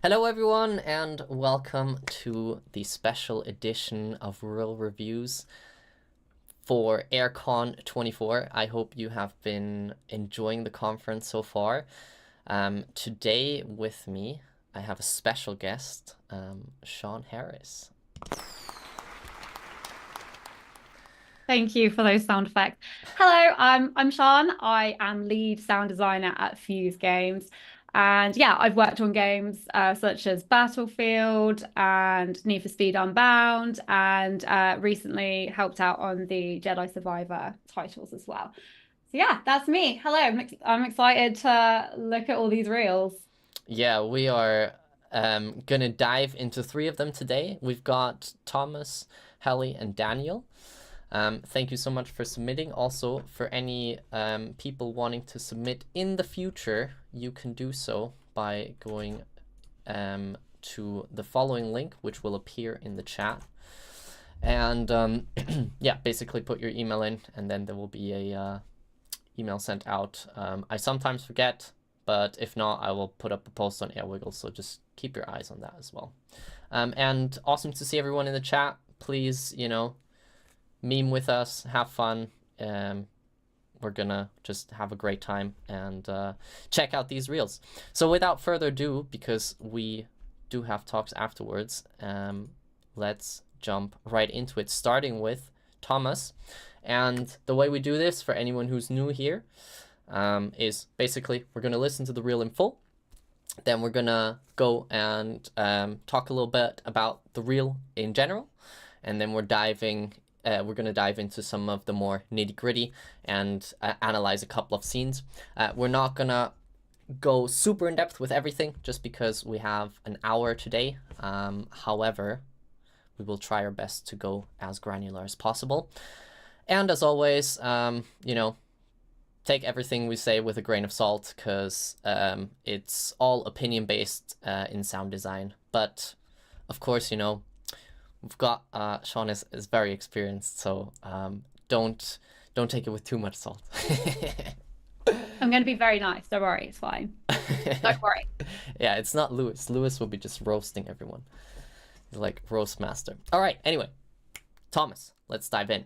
Hello everyone and welcome to the special edition of Real Reviews for AirCon 24. I hope you have been enjoying the conference so far. Today with me, I have a special guest, Sian Harris. Thank you for those sound effects. Hello, I'm Sian. I am lead sound designer at Fuse Games. And yeah, I've worked on games such as Battlefield and Need For Speed Unbound, and recently helped out on the Jedi Survivor titles as well. So yeah, that's me. Hello, I'm excited to look at all these reels. Yeah, we are gonna dive into three of them today. We've got Thomas, Helly, and Daniel. Thank you so much for submitting. Also, for any people wanting to submit in the future, you can do so by going to the following link, which will appear in the chat. And yeah, basically put your email in, and then there will be a email sent out. I sometimes forget, but if not, I will put up a post on Airwiggle, so just keep your eyes on that as well. And awesome to see everyone in the chat. Please, meme with us, have fun. We're gonna just have a great time and check out these reels. So without further ado, because we do have talks afterwards, let's jump right into it, starting with Thomas. And the way we do this, for anyone who's new here, is basically we're gonna listen to the reel in full. Then we're gonna go and talk a little bit about the reel in general, and then we're going to dive into some of the more nitty-gritty and analyze a couple of scenes. We're not going to go super in-depth with everything just because we have an hour today. However, we will try our best to go as granular as possible. And as always, take everything we say with a grain of salt, because it's all opinion-based in sound design. But, of course, we've got Sian is very experienced, so don't take it with too much salt. I'm going to be very nice. Don't worry, it's fine. Don't worry. Yeah, it's not Lewis. Lewis will be just roasting everyone. He's like roast master. All right, anyway, Thomas, let's dive in.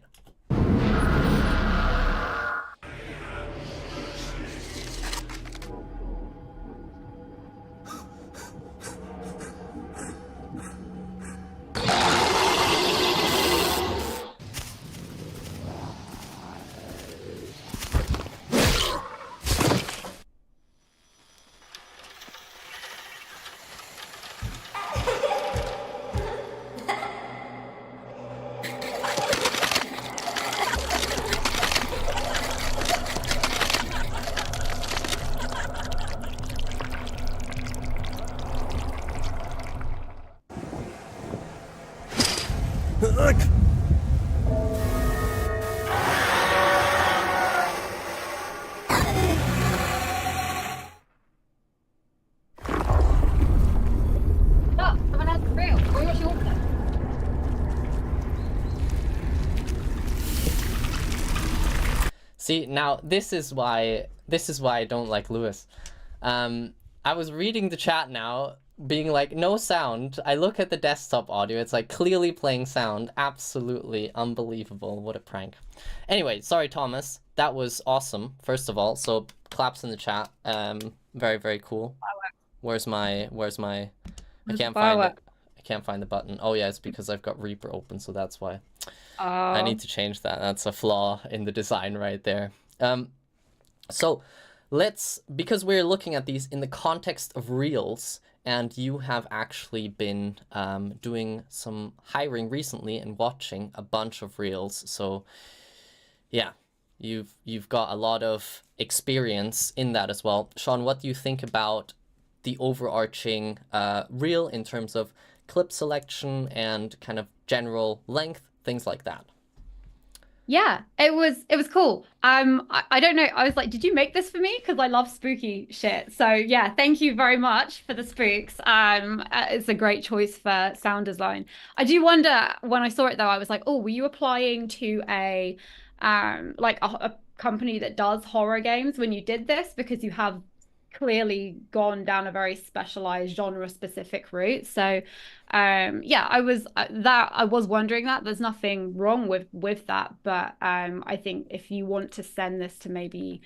Look, someone has the reel. Where was your See, now this is why I don't like Lewis. I was reading the chat now, being like, no sound. I look at the desktop audio, it's like clearly playing sound. Absolutely unbelievable. What a prank. Anyway, sorry, Thomas. That was awesome, first of all. So claps in the chat. Very, very cool. Where's my I can't find it. I can't find the button. Oh yeah, it's because I've got Reaper open, so that's why. I need to change that. That's a flaw in the design right there. So because we're looking at these in the context of reels, and you have actually been doing some hiring recently and watching a bunch of reels. So yeah, you've got a lot of experience in that as well. Sian, what do you think about the overarching reel in terms of clip selection and kind of general length, things like that? Yeah, it was cool. I don't know. I was like, did you make this for me? Because I love spooky shit. So yeah, thank you very much for the spooks. It's a great choice for sound design. I do wonder when I saw it though, I was like, oh, were you applying to a company that does horror games when you did this? Because you have clearly gone down a very specialized genre specific route. So yeah, I was wondering that there's nothing wrong with that, but I think if you want to send this to maybe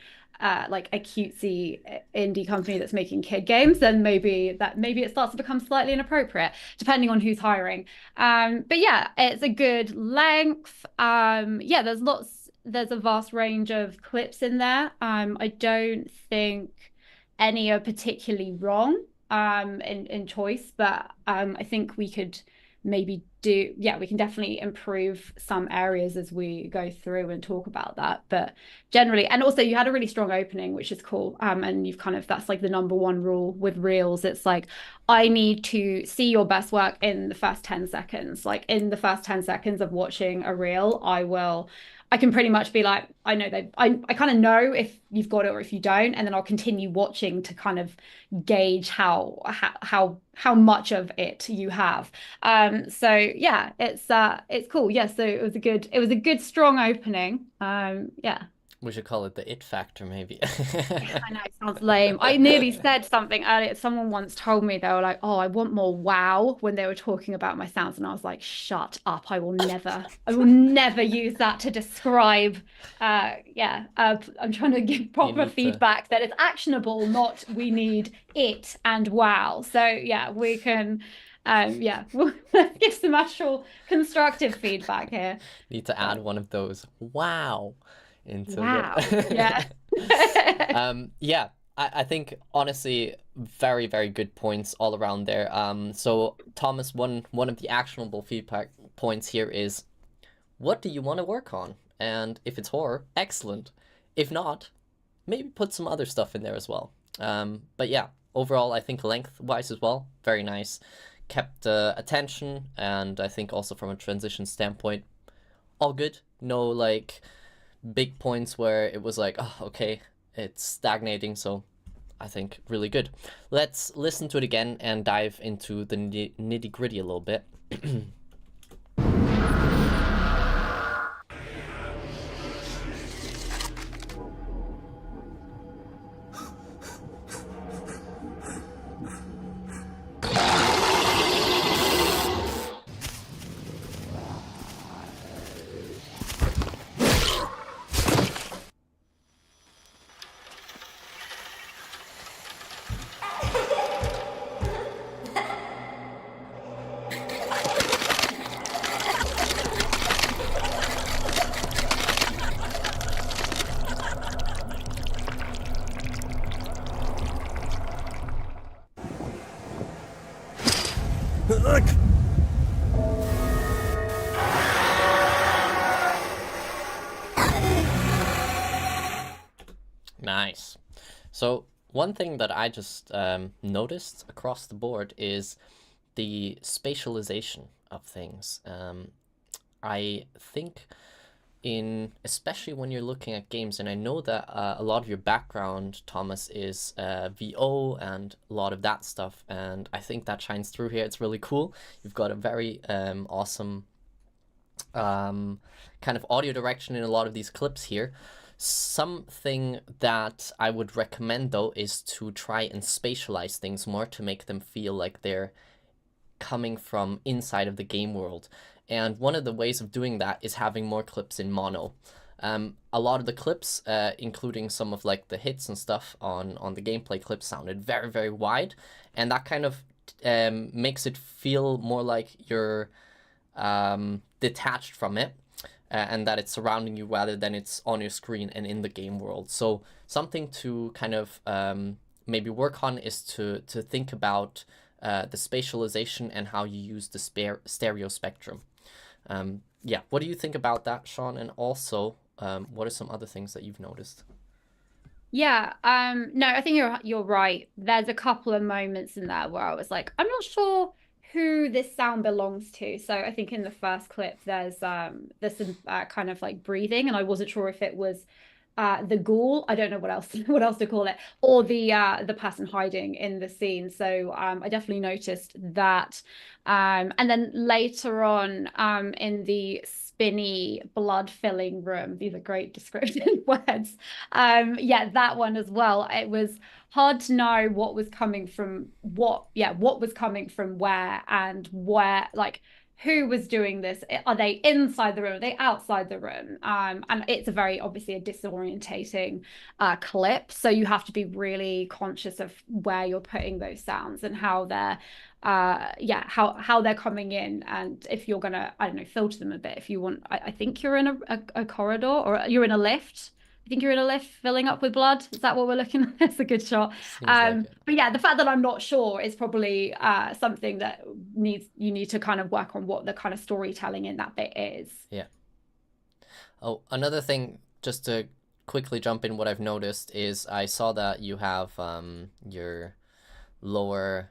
like a cutesy indie company that's making kid games, then maybe it starts to become slightly inappropriate, depending on who's hiring. But yeah, it's a good length. Yeah, there's a vast range of clips in there. I don't think any are particularly wrong in choice, but I think we could maybe we can definitely improve some areas as we go through and talk about that. But generally, and also you had a really strong opening, which is cool. And you've kind of, that's like the number one rule with reels. It's like, I need to see your best work in the first 10 seconds. Like in the first 10 seconds of watching a reel, I can pretty much be like, I know I kind of know if you've got it or if you don't, and then I'll continue watching to kind of gauge how much of it you have. So yeah, it's cool. Yeah, so it was a good strong opening. Yeah. We should call it the it factor, maybe. I know, it sounds lame. I nearly said something earlier. Someone once told me, they were like, "Oh, I want more wow," when they were talking about my sounds, and I was like, "Shut up! I will never use that to describe." Yeah, I'm trying to give You proper need to. feedback that it's actionable, not we need it and wow. So yeah, we can. Yeah, let's give some actual constructive feedback here. Need to add But one of those wow into wow, yeah. the yeah, I think honestly very very good points all around there. So Thomas, one of the actionable feedback points here is, what do you want to work on? And if it's horror, excellent. If not, maybe put some other stuff in there as well. But yeah, overall I think lengthwise as well, very nice. Kept attention, and I think also from a transition standpoint, all good. No like big points where it was like, oh, okay, it's stagnating. So I think really good. Let's listen to it again and dive into the nitty gritty a little bit. Nice. So one thing that I just noticed across the board is the spatialization of things. I think especially when you're looking at games, and I know that a lot of your background, Thomas, is VO and a lot of that stuff, and I think that shines through here. It's really cool. You've got a very awesome kind of audio direction in a lot of these clips here. Something that I would recommend though is to try and spatialize things more to make them feel like they're coming from inside of the game world. And one of the ways of doing that is having more clips in mono. A lot of the clips, including some of like the hits and stuff on the gameplay clips, sounded very, very wide, and that kind of makes it feel more like you're detached from it, and that it's surrounding you rather than it's on your screen and in the game world. So something to kind of maybe work on is to think about the spatialization and how you use the stereo spectrum. Yeah, what do you think about that, Sean? And also, what are some other things that you've noticed? Yeah, no, I think you're right. There's a couple of moments in there where I was like, I'm not sure who this sound belongs to. So I think in the first clip there's some kind of like breathing, and I wasn't sure if it was the ghoul, I don't know what else what else to call it, or the person hiding in the scene. So I definitely noticed that. And then later on in the spinny, blood-filling room. These are great descriptive words. Yeah, that one as well. It was hard to know what was coming from what was coming from where and where, like who was doing this. Are they inside the room? Are they outside the room? And it's a very obviously a disorientating clip. So you have to be really conscious of where you're putting those sounds and how they're how they're coming in, and if you're gonna, I don't know, filter them a bit. If you want, I think you're in a corridor, or you're in a lift. I think you're in a lift filling up with blood. Is that what we're looking at? It's a good shot. Seems like it. But yeah, the fact that I'm not sure is probably something that you need to kind of work on what the kind of storytelling in that bit is. Yeah. Oh, another thing, just to quickly jump in, what I've noticed is I saw that you have your lower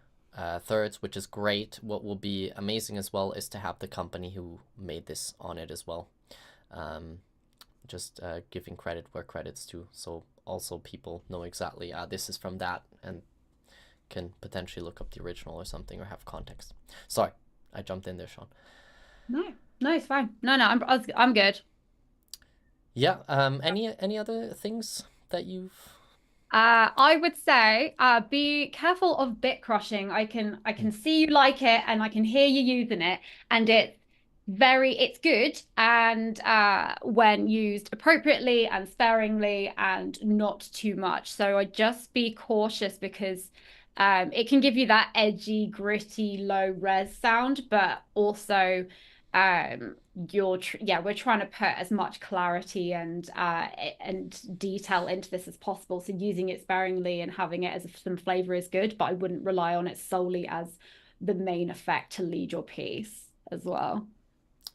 thirds, which is great. What will be amazing as well is to have the company who made this on it as well. Just giving credit where credit's due, so also people know exactly this is from that and can potentially look up the original or something or have context. Sorry, I jumped in there, Sean. No, it's fine. No, I'm good. Yeah. Any other things that you've... I would say be careful of bit crushing. I can see you like it and I can hear you using it, and it's good, and when used appropriately and sparingly and not too much. So I just be cautious, because it can give you that edgy, gritty, low res sound, but also we're trying to put as much clarity and detail into this as possible. So using it sparingly and having it as some flavor is good, but I wouldn't rely on it solely as the main effect to lead your piece as well.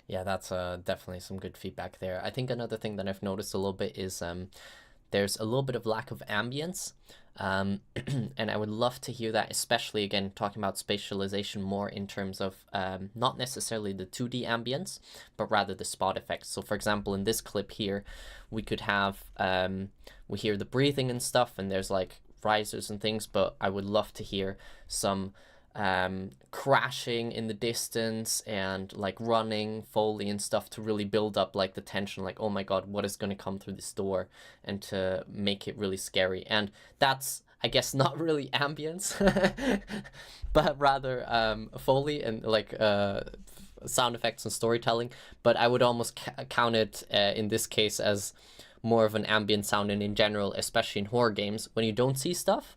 Yeah, that's definitely some good feedback there. I think another thing that I've noticed a little bit is there's a little bit of lack of ambience. And I would love to hear that, especially again talking about spatialization more in terms of not necessarily the 2D ambience, but rather the spot effects. So for example, in this clip here, we could have we hear the breathing and stuff, and there's like risers and things, but I would love to hear some crashing in the distance and like running Foley and stuff to really build up like the tension, like, oh my god, what is going to come through this door, and to make it really scary. And that's, I guess, not really ambience but rather Foley and like sound effects and storytelling. But I would almost count it in this case as more of an ambient sound. And in general, especially in horror games, when you don't see stuff,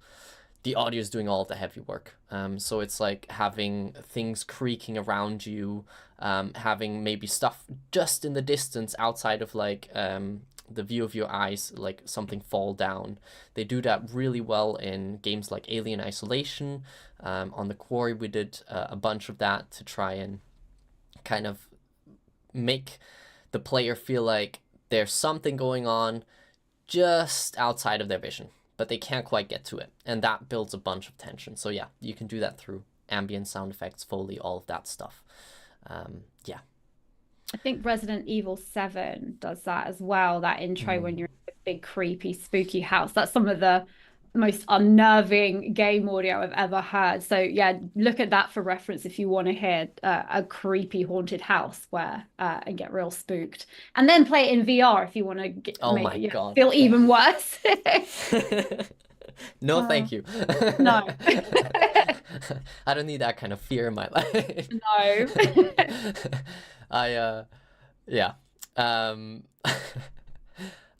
the audio is doing all of the heavy work. So it's like having things creaking around you, having maybe stuff just in the distance outside of like the view of your eyes, like something fall down. They do that really well in games like Alien Isolation. On the Quarry, we did a bunch of that to try and kind of make the player feel like there's something going on just outside of their vision, but they can't quite get to it, and that builds a bunch of tension. So yeah, you can do that through ambient sound effects, Foley, all of that stuff. Yeah. I think Resident Evil 7 does that as well, that intro when you're in a big, creepy, spooky house. That's some of the most unnerving game audio I've ever heard. So yeah, look at that for reference if you want to hear a creepy haunted house where and get real spooked. And then play it in VR if you want to God, feel even worse. No, thank you. No. I don't need that kind of fear in my life. No. Yeah.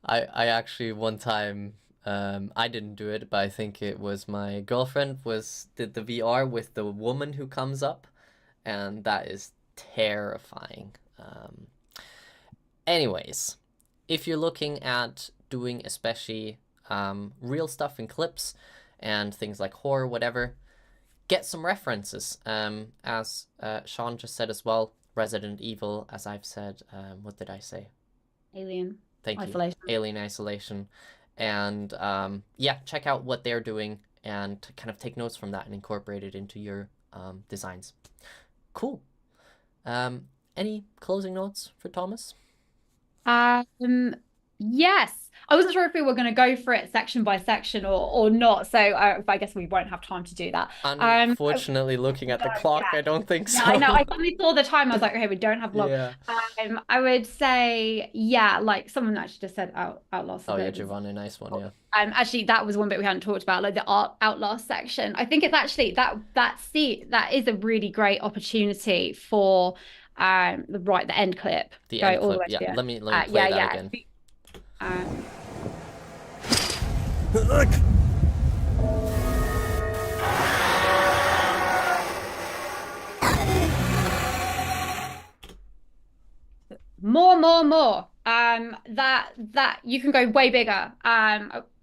I actually one time, I didn't do it, but I think it was my girlfriend did the VR with the woman who comes up, and that is terrifying. Anyways, if you're looking at doing especially real stuff in clips and things like horror, whatever, get some references. As Sean just said as well, Resident Evil, as I've said, what did I say? Alien. Thank Isolation. you. Alien Isolation. And yeah, check out what they're doing and kind of take notes from that and incorporate it into your designs. Cool. Any closing notes for Thomas? Yes. I wasn't sure if we were going to go for it section by section or not. So I guess we won't have time to do that. Unfortunately, looking at the Yeah. clock, I don't think Yeah, I know. so. I suddenly saw the time. I was like, okay, we don't have long. Yeah. I would say, yeah, like someone actually just said Outlast are Oh yeah, good. Giovanni, nice one, yeah. Actually, that was one bit we hadn't talked about, like the art Outlast section. I think it's actually that is a really great opportunity for the end clip. The Go end all the clip. way to Yeah, the end. let me play Yeah, that yeah. again. Uh, more. That you can go way bigger.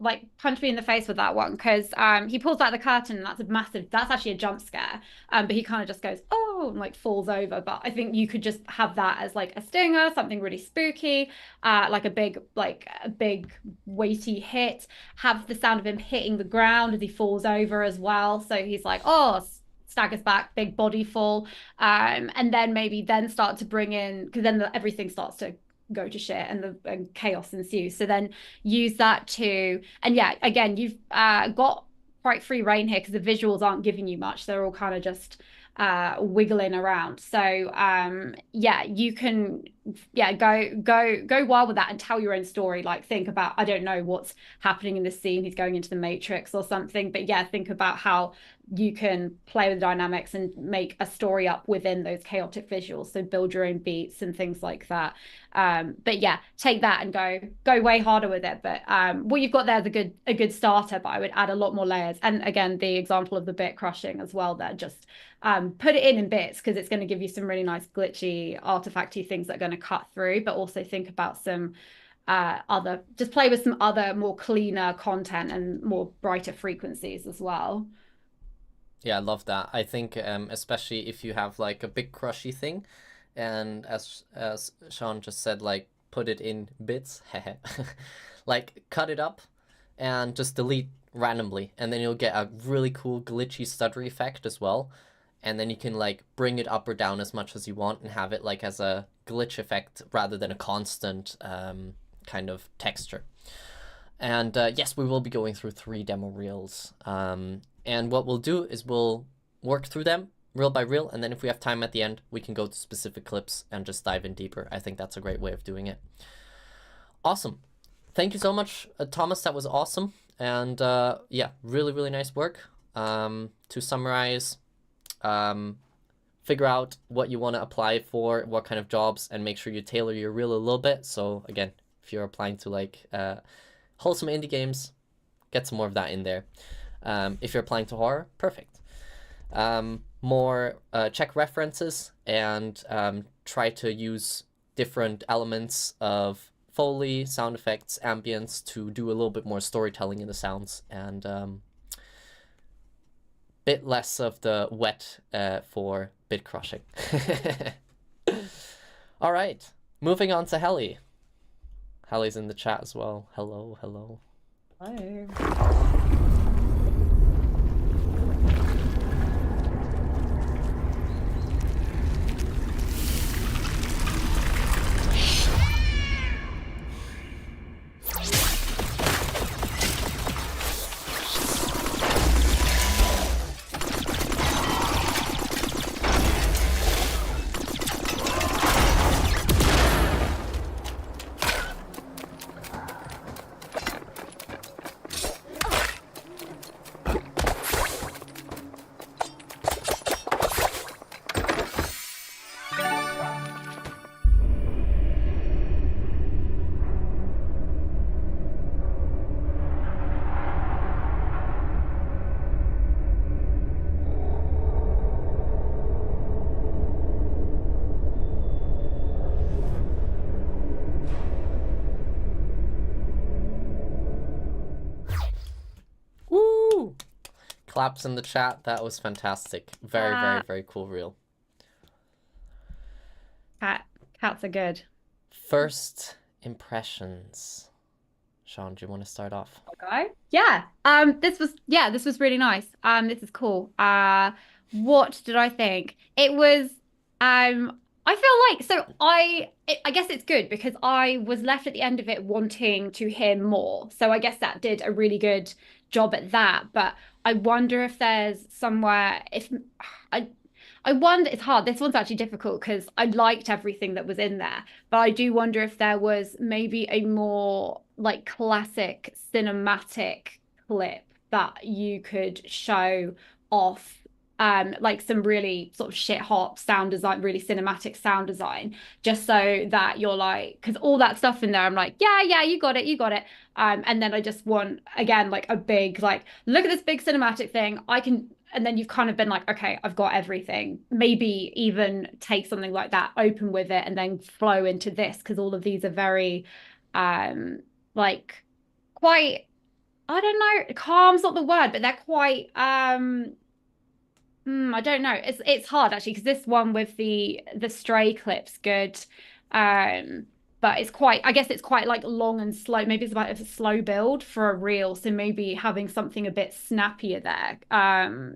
Like punch me in the face with that one because he pulls out the curtain and that's a massive. That's actually a jump scare. But he kind of just goes oh and like falls over. But I think you could just have that as like a stinger, something really spooky, like a big weighty hit. Have the sound of him hitting the ground as he falls over as well. So he's like oh. Staggers back, big body fall, and then maybe then start to bring in because then everything starts to go to shit and chaos ensues. So then use that to and yeah, again you've got quite free reign here because the visuals aren't giving you much. They're all kind of just wiggling around. So yeah, you can go wild with that and tell your own story. Like think about I don't know what's happening in this scene. He's going into the Matrix or something, but yeah, think about how you can play with the dynamics and make a story up within those chaotic visuals. So build your own beats and things like that. But yeah, take that and go way harder with it. But what you've got there is a good starter, but I would add a lot more layers. And again, the example of the bit crushing as well there, just put it in bits because it's going to give you some really nice glitchy artifacty things that are going to cut through, but also think about some just play with some other more cleaner content and more brighter frequencies as well. Yeah, I love that. I think especially if you have like a big crushy thing, and as Sean just said, like put it in bits, like cut it up and just delete randomly, and then you'll get a really cool glitchy stuttery effect as well. And then you can like bring it up or down as much as you want and have it like as a glitch effect rather than a constant kind of texture. And yes, we will be going through 3 demo reels. And what we'll do is we'll work through them reel by reel, and then if we have time at the end, we can go to specific clips and just dive in deeper. I think that's a great way of doing it. Awesome. Thank you so much, Thomas. That was awesome. And yeah, really, really nice work. To summarize, figure out what you want to apply for, what kind of jobs, and make sure you tailor your reel a little bit. So again, if you're applying to like wholesome indie games, get some more of that in there. If you're applying to horror, perfect. More check references and try to use different elements of Foley, sound effects, ambience to do a little bit more storytelling in the sounds and bit less of the wet for bit crushing. All right, moving on to Helly. Helly's in the chat as well. Hello. Hello. Woo! Claps in the chat. That was fantastic. Very cool reel. Cats are good. First impressions. Sean, do you want to start off? Okay. Yeah. This was really nice. This is cool. What did I think? It was I feel like I guess it's good because I was left at the end of it wanting to hear more. So I guess that did a really good job at that. But I wonder if there's somewhere if I I wonder it's hard. This one's actually difficult because I liked everything that was in there, but I do wonder if there was maybe a more like classic cinematic clip that you could show off like some really sort of shit hot sound design, really cinematic sound design, just so that you're like, because all that stuff in there, I'm like, yeah, yeah, you got it, you got it. And then I just want again like a big like, look at this big cinematic thing. I can, and then you've kind of been like, okay, I've got everything. Maybe even take something like that, open with it, and then flow into this because all of these are very, like quite. I don't know, calm's not the word, but they're quite I don't know. It's hard actually because this one with the stray clip's good. Um, but it's quite I guess it's quite like long and slow. Maybe it's about a slow build for a reel. So maybe having something a bit snappier there.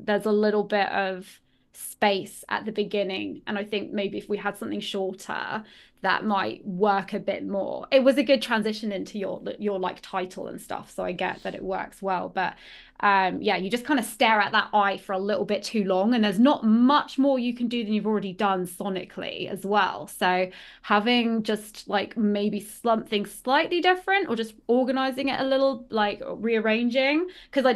There's a little bit of space at the beginning. And I think maybe if we had something shorter, that might work a bit more. It was a good transition into your like title and stuff. So I get that it works well. But yeah, you just kind of stare at that eye for a little bit too long, and there's not much more you can do than you've already done sonically as well. So having just like maybe something slightly different or just organizing it a little, like rearranging, because I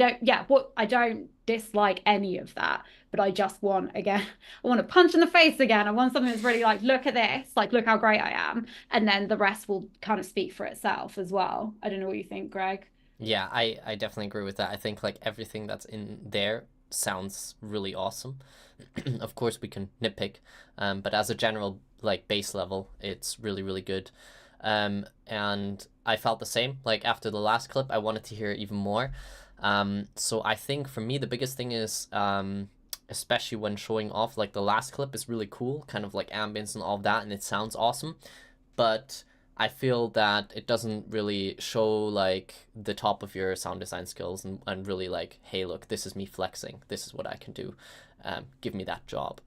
don't dislike any of that, but I just want again, I want a punch in the face again. I want something that's really like, look at this, like look how great I am, and then the rest will kind of speak for itself as well. I don't know what you think, Greg. Yeah, I definitely agree with that. I think like everything that's in there sounds really awesome. Of course, we can nitpick, but as a general like base level, it's really really good. And I felt the same. Like after the last clip, I wanted to hear even more. So I think for me the biggest thing is especially when showing off like the last clip is really cool, kind of like ambience and all of that, and it sounds awesome, but I feel that it doesn't really show like the top of your sound design skills and really like, hey, look, this is me flexing. This is what I can do. Give me that job.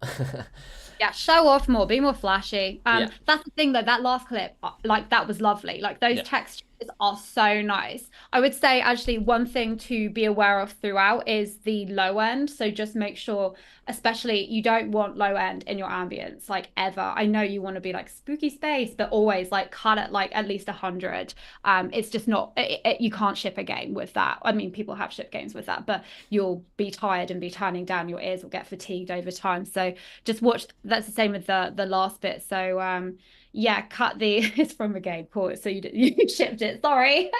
Yeah, show off more, be more flashy. Yeah, That's the thing though, that last clip, like that was lovely. Like those yeah, textures are so nice. I would say actually one thing to be aware of throughout is the low end. So just make sure, especially you don't want low end in your ambience, like ever. I know you want to be like spooky space, but always like cut it like at least 100. It's just not, you can't ship a game with that. I mean, people have shipped games with that, but you'll be tired and be turning down. Your ears will get fatigued over time. So just watch. That's the same with the last bit. So yeah, cut the it's from a game, cool. So you shipped it, sorry.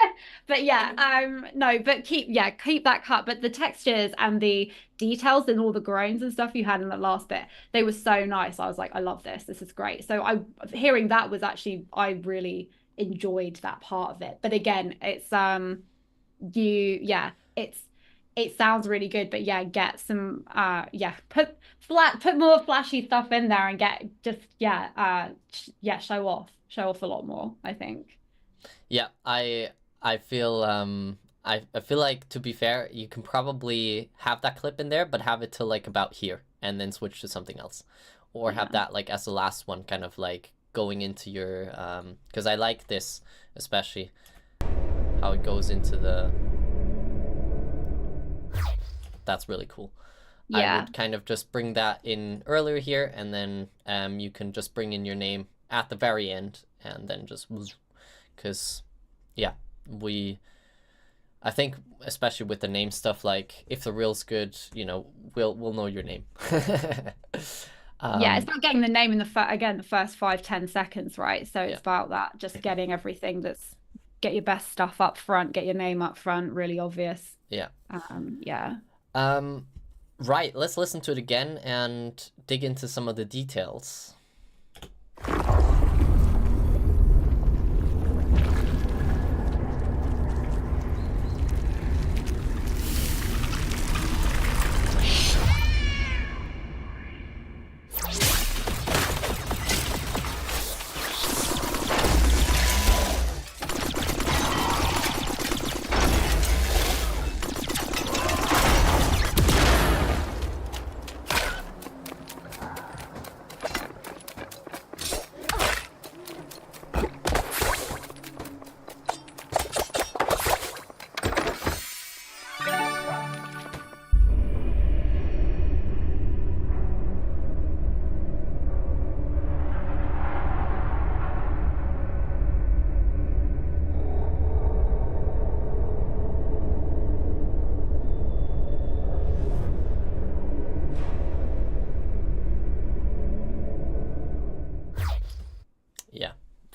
But yeah, no, but keep that cut. But the textures and the details and all the groans and stuff you had in the last bit, they were so nice. I was like, I love this is great. So I hearing that was actually, I really enjoyed that part of it. But again, it's it's it sounds really good, but yeah, get some put more flashy stuff in there and get just show off a lot more, I think. yeah. I feel I feel like to be fair, you can probably have that clip in there, but have it till like about here, and then switch to something else, or have Yeah. that like as the last one, kind of like going into your because I like this especially how it goes into the. That's really cool. I Yeah. would kind of just bring that in earlier here, and then you can just bring in your name at the very end, and then just because yeah, I think especially with the name stuff, like if the reel's good, we'll know your name. Yeah, it's um, about getting the name in the first 5-10 seconds, right? So yeah, it's about that, just getting everything get your best stuff up front, get your name up front, really obvious. yeah. Yeah. Um, right. Let's listen to it again and dig into some of the details.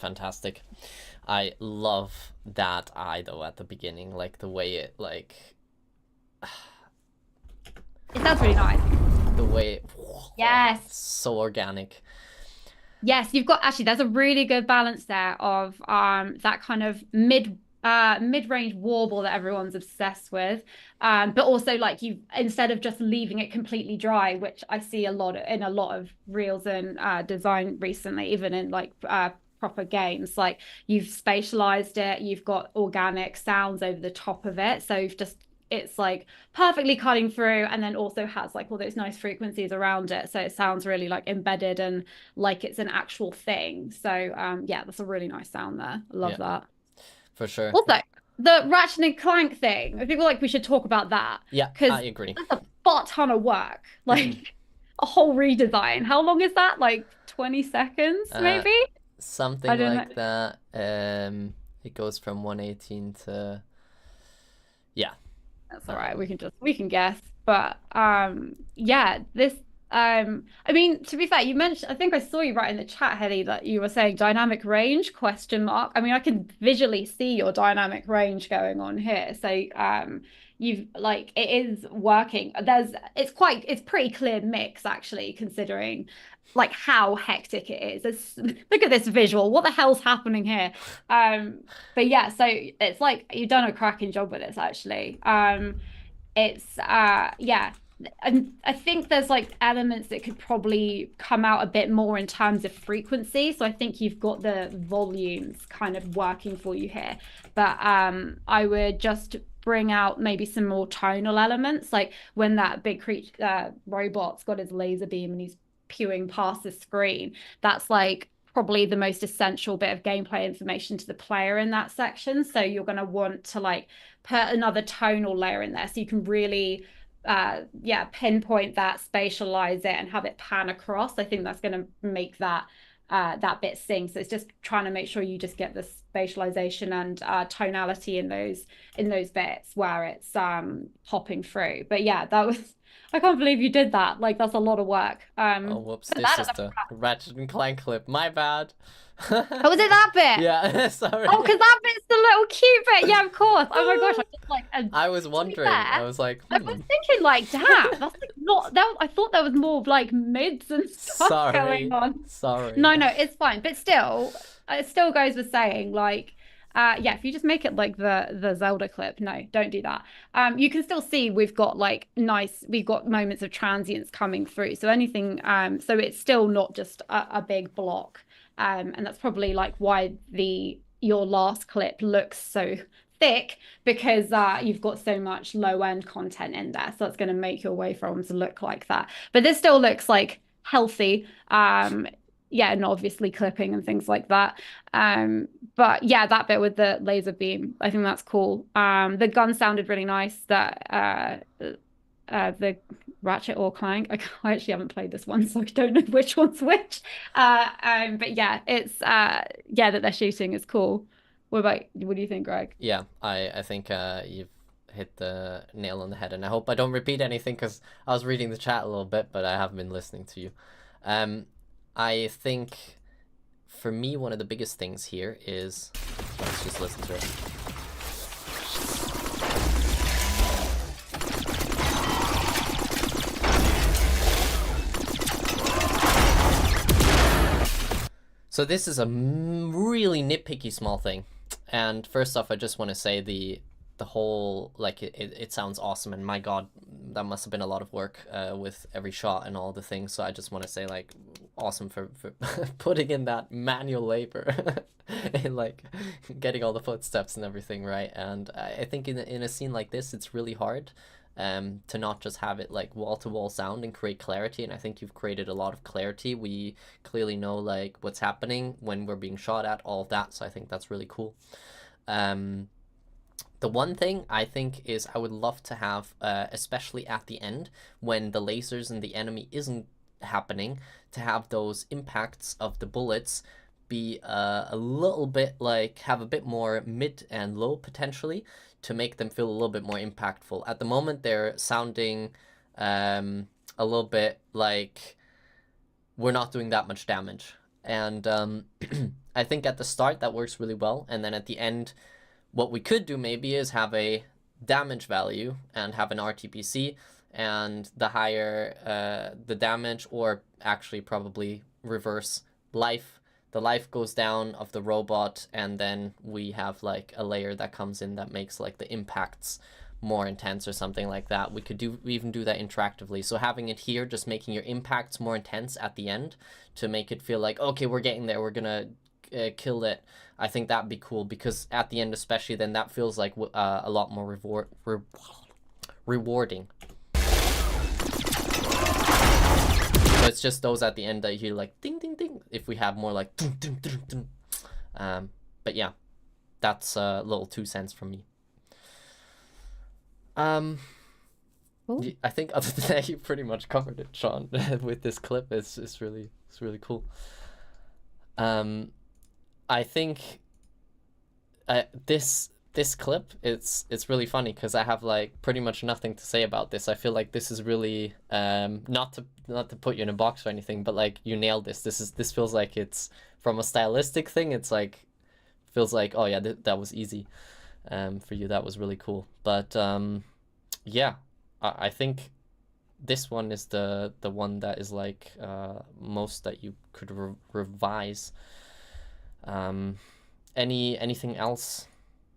fantastic. I love that eye though at the beginning, like the way it like It sounds really nice. the way it, Yes. so organic. Yes, you've got actually there's a really good balance there of that kind of mid-range warble that everyone's obsessed with. But also like you instead of just leaving it completely dry, which I see a lot in a lot of reels and design recently, even in like proper games, like you've spatialized it, you've got organic sounds over the top of it. So you've just it's like perfectly cutting through and then also has like all those nice frequencies around it. So it sounds really like embedded and like it's an actual thing. So yeah, that's a really nice sound there. I love that. For sure. Also, the Ratchet and Clank thing, I feel like we should talk about that. Yeah, Because I agree. that's a butt ton of work. Like a whole redesign. How long is that? Like 20 seconds, maybe? Something like that. It goes from 118 to yeah. That's all right. We can guess. But yeah, this I mean, to be fair, you mentioned I think I saw you right in the chat, Hedy, that you were saying dynamic range question mark. I mean, I can visually see your dynamic range going on here. So you've like it is working. It's pretty clear mix actually, considering like how hectic it is. Look at this visual. What the hell's happening here? But yeah, so it's like you've done a cracking job with this actually. It's yeah. And I think there's like elements that could probably come out a bit more in terms of frequency. So I think you've got the volumes kind of working for you here. But I would just bring out maybe some more tonal elements, like when that big creature robot's got his laser beam and he's pewing past the screen. That's like probably the most essential bit of gameplay information to the player in that section. So you're going to want to like put another tonal layer in there so you can really pinpoint that, spatialize it and have it pan across. I think that's going to make that that bit sing. So it's just trying to make sure you just get the spatialization and tonality in those bits where it's popping through. But yeah, that was I can't believe you did that. Like that's a lot of work. Oh whoops, this is the Ratchet and Clank clip. My bad. Oh, was it that bit? Yeah, sorry. Oh, because that bit's the little cute bit. Yeah, of course. Oh my gosh, I just like. I was wondering. I was like, I was thinking like, damn, that's like not that. I thought there was more of like mids and stuff going on. Sorry. No, it's fine. But still, it still goes with saying like, yeah, if you just make it like the Zelda clip, no, don't do that. You can still see we've got moments of transience coming through. So anything, so it's still not just a big block. And that's probably like why your last clip looks so thick, because you've got so much low end content in there. So it's going to make your waveforms look like that. But this still looks like healthy. Yeah, and obviously clipping and things like that. But yeah, that bit with the laser beam, I think that's cool. The gun sounded really nice. That the Ratchet or Clank. I actually haven't played this one, so I don't know which one's which. But yeah, it's yeah, that they're shooting is cool. What do you think, Greg? Yeah, I think you've hit the nail on the head, and I hope I don't repeat anything because I was reading the chat a little bit, but I haven't been listening to you. I think for me one of the biggest things here is let's just listen to it. So this is a really nitpicky small thing, and first off, I just want to say the whole like it sounds awesome, and my god, that must have been a lot of work with every shot and all the things. So I just want to say like awesome for putting in that manual labor and like getting all the footsteps and everything right. And I think in a scene like this, it's really hard to not just have it like wall-to-wall sound and create clarity, and I think you've created a lot of clarity. We clearly know like what's happening when we're being shot at, all of that, so I think that's really cool. The one thing I think is I would love to have, especially at the end when the lasers and the enemy isn't happening, to have those impacts of the bullets be a little bit like have a bit more mid and low potentially, to make them feel a little bit more impactful. At the moment, they're sounding a little bit like we're not doing that much damage. And I think at the start that works really well, and then at the end, what we could do maybe is have a damage value and have an RTPC, and the higher the damage, or actually probably reverse life, the life goes down of the robot, and then we have like a layer that comes in that makes like the impacts more intense or something like that. We could even do that interactively. So having it here, just making your impacts more intense at the end to make it feel like, okay, we're getting there, we're gonna kill it. I think that'd be cool, because at the end especially, then that feels like a lot more rewarding. So it's just those at the end that you hear like ding ding ding. If we have more like ding ding ding ding. But yeah, that's a little 2 cents from me. Cool. I think other than that, you pretty much covered it, Sean, with this clip. It's really cool. I think this clip, it's really funny because I have like pretty much nothing to say about this. I feel like this is really not to put you in a box or anything, but like you nailed this. This feels like it's from a stylistic thing. It's like feels like, oh yeah, that was easy. For you, that was really cool. But yeah, I think this one is the one that is like most that you could revise. Anything else,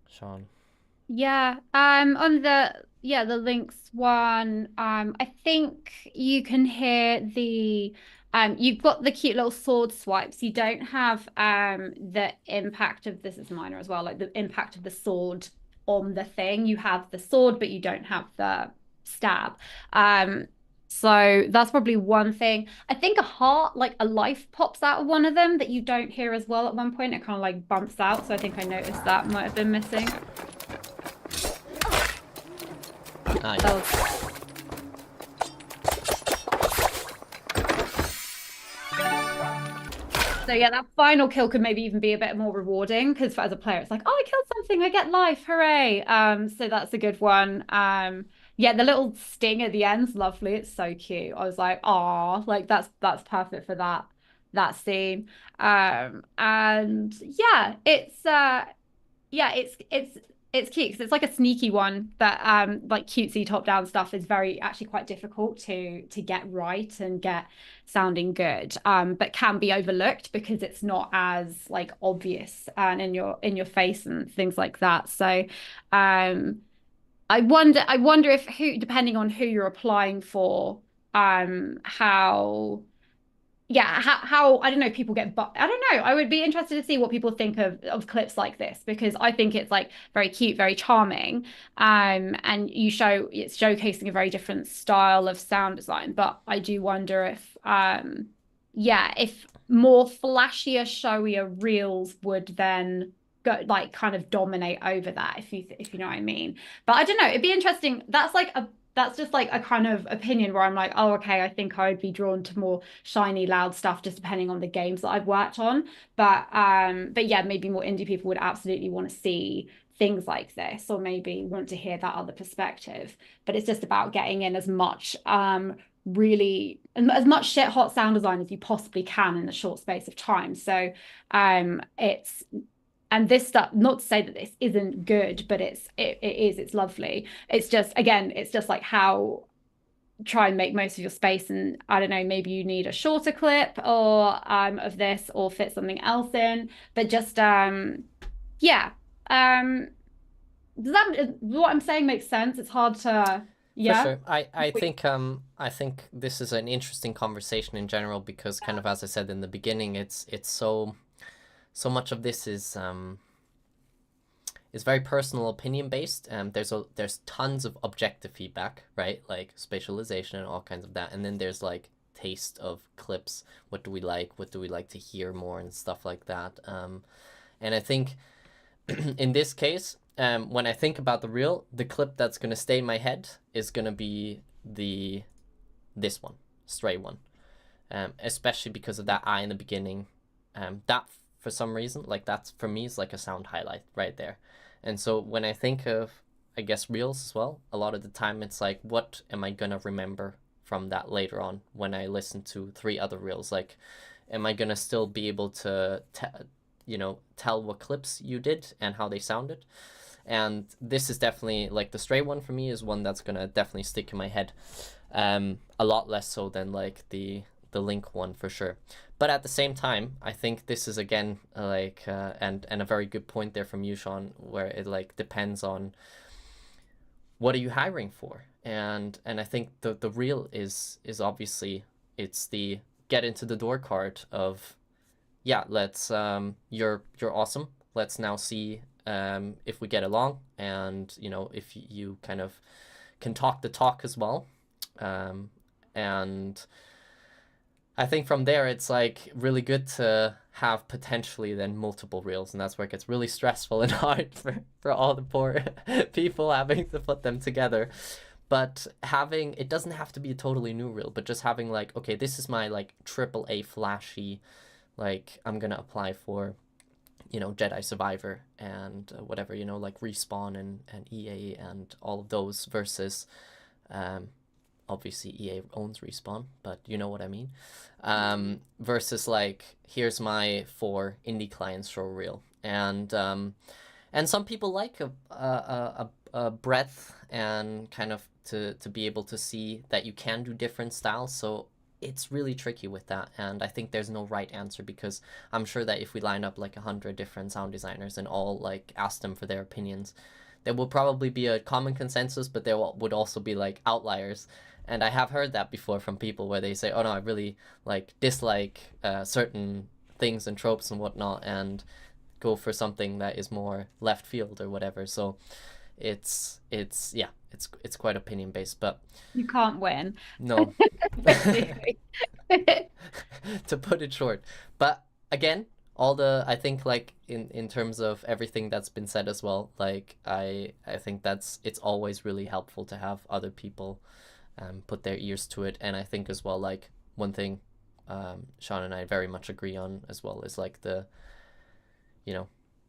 Sean? Yeah, on the links one, I think you can hear the you've got the cute little sword swipes. You don't have the impact of, this is minor as well, like the impact of the sword on the thing. You have the sword, but you don't have the stab. So that's probably one thing. I think a heart, like a life, pops out of one of them that you don't hear as well at one point. It kind of like bumps out. So I think I noticed that might have been missing. Ah, yeah. So yeah, that final kill could maybe even be a bit more rewarding, because as a player, it's like, oh, I killed something, I get life, hooray! So that's a good one. Yeah, the little sting at the end's lovely. It's so cute. I was like, oh, like that's perfect for that scene. And yeah, it's cute because it's like a sneaky one that like cutesy top-down stuff is very actually quite difficult to get right and get sounding good, but can be overlooked because it's not as like obvious and in your face and things like that. So I wonder if, who, depending on who you're applying for, how how I don't know, people get, but I don't know, I would be interested to see what people think of clips like this, because I think it's like very cute, very charming, and it's showcasing a very different style of sound design. But I do wonder if if more flashier, showier reels would then go like kind of dominate over that, if you know what I mean. But I don't know, it'd be interesting. That's just like a kind of opinion where I'm like, oh, okay, I think I would be drawn to more shiny, loud stuff, just depending on the games that I've worked on. But yeah, maybe more indie people would absolutely want to see things like this, or maybe want to hear that other perspective. But it's just about getting in as much really as much shit hot sound design as you possibly can in a short space of time. So and this stuff, not to say that this isn't good, but it's lovely. It's just, again, it's just like how try and make most of your space. And I don't know, maybe you need a shorter clip or of this, or fit something else in. But just yeah. Does that, what I'm saying make sense? It's hard to, yeah. For sure. I think this is an interesting conversation in general, because kind of, as I said in the beginning, it's so much of this is very personal opinion based. There's tons of objective feedback, right? Like spatialization and all kinds of that. And then there's like taste of clips. What do we like? What do we like to hear more and stuff like that? And I think in this case, when I think about the reel, the clip that's gonna stay in my head is gonna be this one, Stray one, especially because of that eye in the beginning. That, for some reason, like that's, for me, is like a sound highlight right there. And so when I think of, I guess, reels as well, a lot of the time it's like, what am I gonna remember from that later on when I listen to 3 other reels? Like, am I gonna still be able to tell what clips you did and how they sounded. And this is definitely, like, the Stray one for me is one that's gonna definitely stick in my head, a lot less so than like the Link one for sure. But at the same time, I think this is again like and a very good point there from you, Sean, where it like depends on what are you hiring for. And I think the reel is obviously, it's the get into the door card of, yeah, let's you're awesome, let's now see if we get along, and if you kind of can talk the talk as well. And I think from there it's like really good to have potentially then multiple reels, and that's where it gets really stressful and hard for all the poor people having to put them together. But having, it doesn't have to be a totally new reel, but just having like, okay, this is my like AAA flashy, like I'm gonna apply for Jedi Survivor and whatever, like Respawn and EA and all of those, versus obviously EA owns Respawn, but you know what I mean, versus like, here's my 4 indie clients show reel. And some people like a breadth and kind of to be able to see that you can do different styles. So it's really tricky with that, and I think there's no right answer, because I'm sure that if we line up like 100 different sound designers and all like ask them for their opinions, there will probably be a common consensus, but there would also be like outliers. And I have heard that before from people where they say, oh no, I really like dislike certain things and tropes and whatnot, and go for something that is more left field or whatever. So it's quite opinion based, but you can't win. No. To put it short. But again, I think like in terms of everything that's been said as well, like I think it's always really helpful to have other people put their ears to it. And I think as well, like one thing Sean and I very much agree on as well is like the,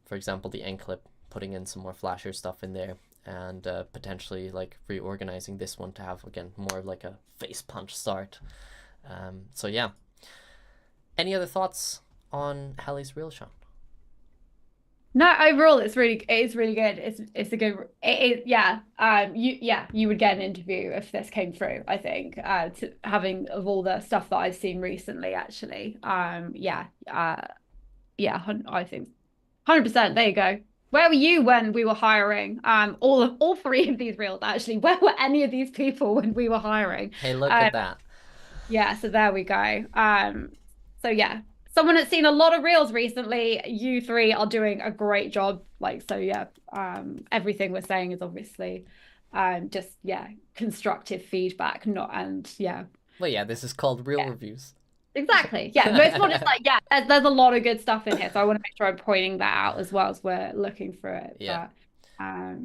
for example, the end clip, putting in some more flasher stuff in there, and potentially like reorganizing this one to have again more of like a face punch start. So yeah. Any other thoughts on Hallie's reel, Sean? No, overall it's really good. It's a good you would get an interview if this came through, I think, having of all the stuff that I've seen recently, actually. I think 100%. There you go. Where were you when we were hiring? All 3 of these reels, actually. Where were any of these people when we were hiring? Hey, look at that. Yeah, so there we go. So yeah, someone that's seen a lot of reels recently. You 3 are doing a great job. Like, so yeah, everything we're saying is obviously just constructive feedback, Well, yeah, this is called real reviews. Exactly. Yeah, but it's not just like, there's a lot of good stuff in here, so I want to make sure I'm pointing that out as well as we're looking through it. Yeah. But,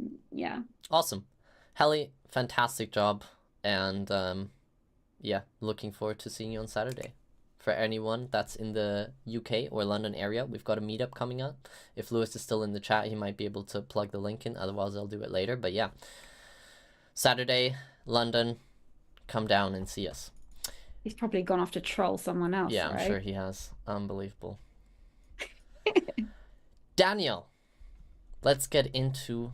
Awesome. Hallie, fantastic job, and looking forward to seeing you on Saturday. For anyone that's in the UK or London area, we've got a meetup coming up. If Lewis is still in the chat, he might be able to plug the link in, otherwise I'll do it later. But yeah, Saturday, London, come down and see us. He's probably gone off to troll someone else. Yeah, I'm sure he has. Unbelievable. Daniel, let's get into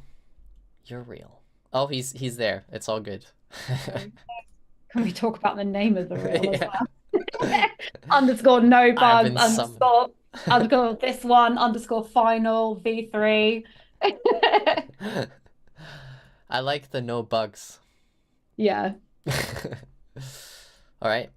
your reel. Oh, he's there. It's all good. Can we talk about the name of the reel as well? Underscore no bugs, underscore this one, underscore final V3. I like the no bugs. Yeah. All right.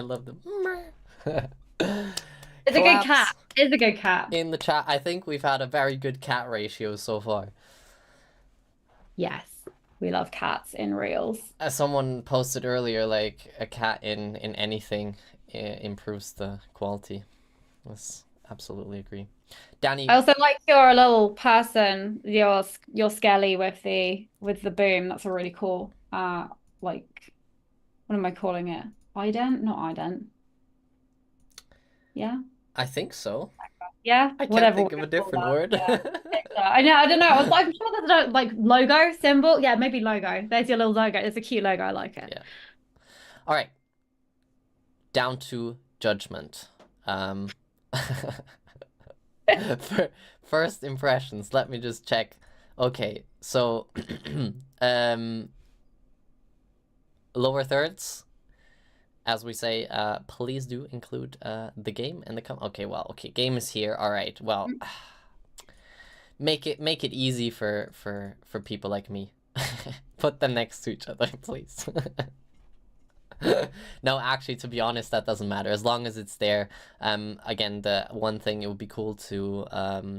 I love them. It's a good cat. Claps It's a good cat. in the chat. I think we've had a very good cat ratio so far. Yes, we love cats in reels. As someone posted earlier, like a cat in anything improves the quality. Let's absolutely agree. Danny, I also like your little person, your skelly with the boom. That's a really cool like what am I calling it? Ident? Not ident. Yeah. I think so. Yeah, I can't whatever think we're of a gonna call different that. word. Yeah. I know, I don't know. I was like, I'm sure there's a like logo symbol. Yeah, maybe logo. There's your little logo. It's a cute logo. I like it. Yeah. All right. Down to judgment. First impressions. Let me just check. Okay, so lower thirds, as we say, please do include the game and the okay, well, okay, game is here. All right, well, make it easy for people like me. Put them next to each other, please. No, actually, to be honest, that doesn't matter as long as it's there. Again, the one thing, it would be cool to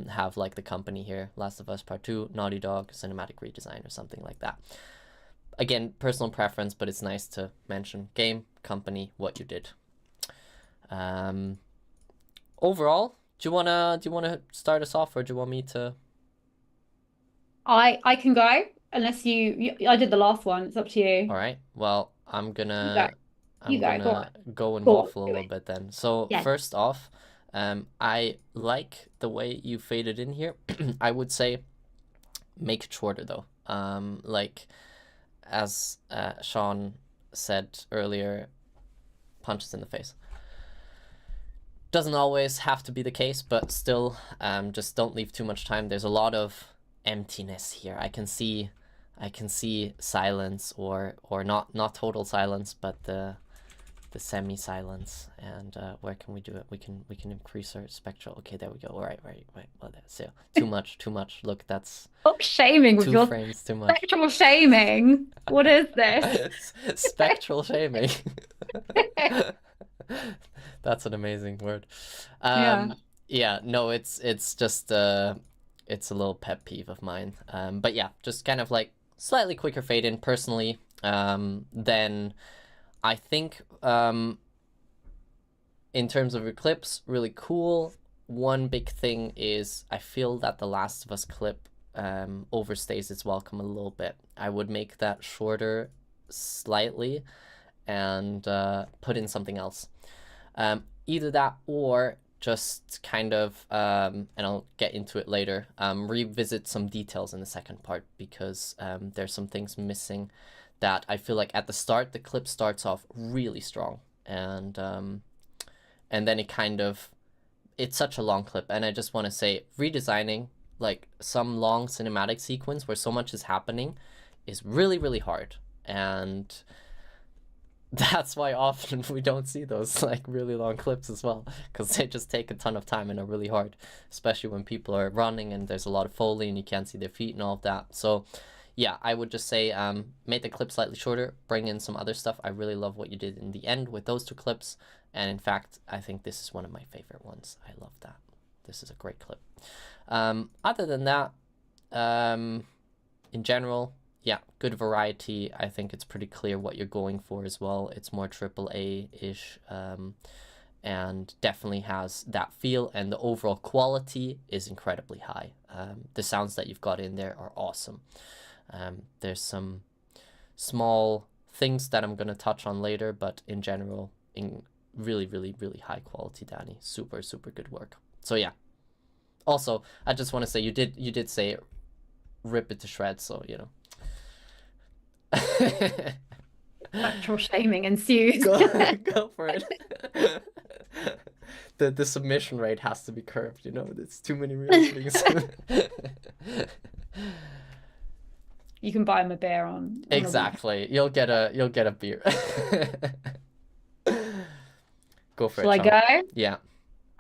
have like the company here, Last of Us Part 2, Naughty Dog, cinematic redesign or something like that. Again, personal preference, but it's nice to mention game, company, what you did. Overall, do you wanna start us off, or do you want me to? I can go unless you I did the last one. It's up to you. All right. Well, You go. You go. Go on. go and Go on. waffle a Do little it. bit then. So Yes. first off, I like the way you faded in here. I would say make it shorter though. Like as Sean said earlier, punches in the face. Doesn't always have to be the case, but still, just don't leave too much time. There's a lot of emptiness here. I can see silence, or not total silence, but the semi-silence. And where can we do it? We can increase our spectral. Okay, there we go. All right. Well, that's too much. Look, that's Stop shaming with 2 your frames too much. spectral shaming. What is this? Spectral shaming. That's an amazing word. Yeah, no, it's just it's a little pet peeve of mine. But yeah, just kind of like slightly quicker fade in personally. Then I think in terms of your clips, really cool. One big thing is I feel that the Last of Us clip overstays its welcome a little bit. I would make that shorter slightly and put in something else. Either that, or just kind of, and I'll get into it later, revisit some details in the second part, because there's some things missing that I feel like at the start, the clip starts off really strong, and then it kind of, it's such a long clip, and I just want to say, redesigning like some long cinematic sequence where so much is happening is really, really hard, and that's why often we don't see those like really long clips as well, because they just take a ton of time and are really hard, especially when people are running and there's a lot of Foley and you can't see their feet and all of that. So yeah, I would just say make the clip slightly shorter, bring in some other stuff. I really love what you did in the end with those 2 clips, and in fact I think this is one of my favorite ones. I love that. This is a great clip. Other than that, in general, yeah, good variety. I think it's pretty clear what you're going for as well. It's more AAA-ish, and definitely has that feel, and the overall quality is incredibly high. The sounds that you've got in there are awesome. There's some small things that I'm going to touch on later, but in general, in really, really, really high quality, Danny. Super, super good work. So yeah. Also, I just want to say you did say rip it to shreds, so you know. Spectral shaming ensues. Go for it. The submission rate has to be curved, you know. It's too many real things. You can buy him a beer on exactly. You'll get a beer. Go for Shall it, I Sean. go? Yeah.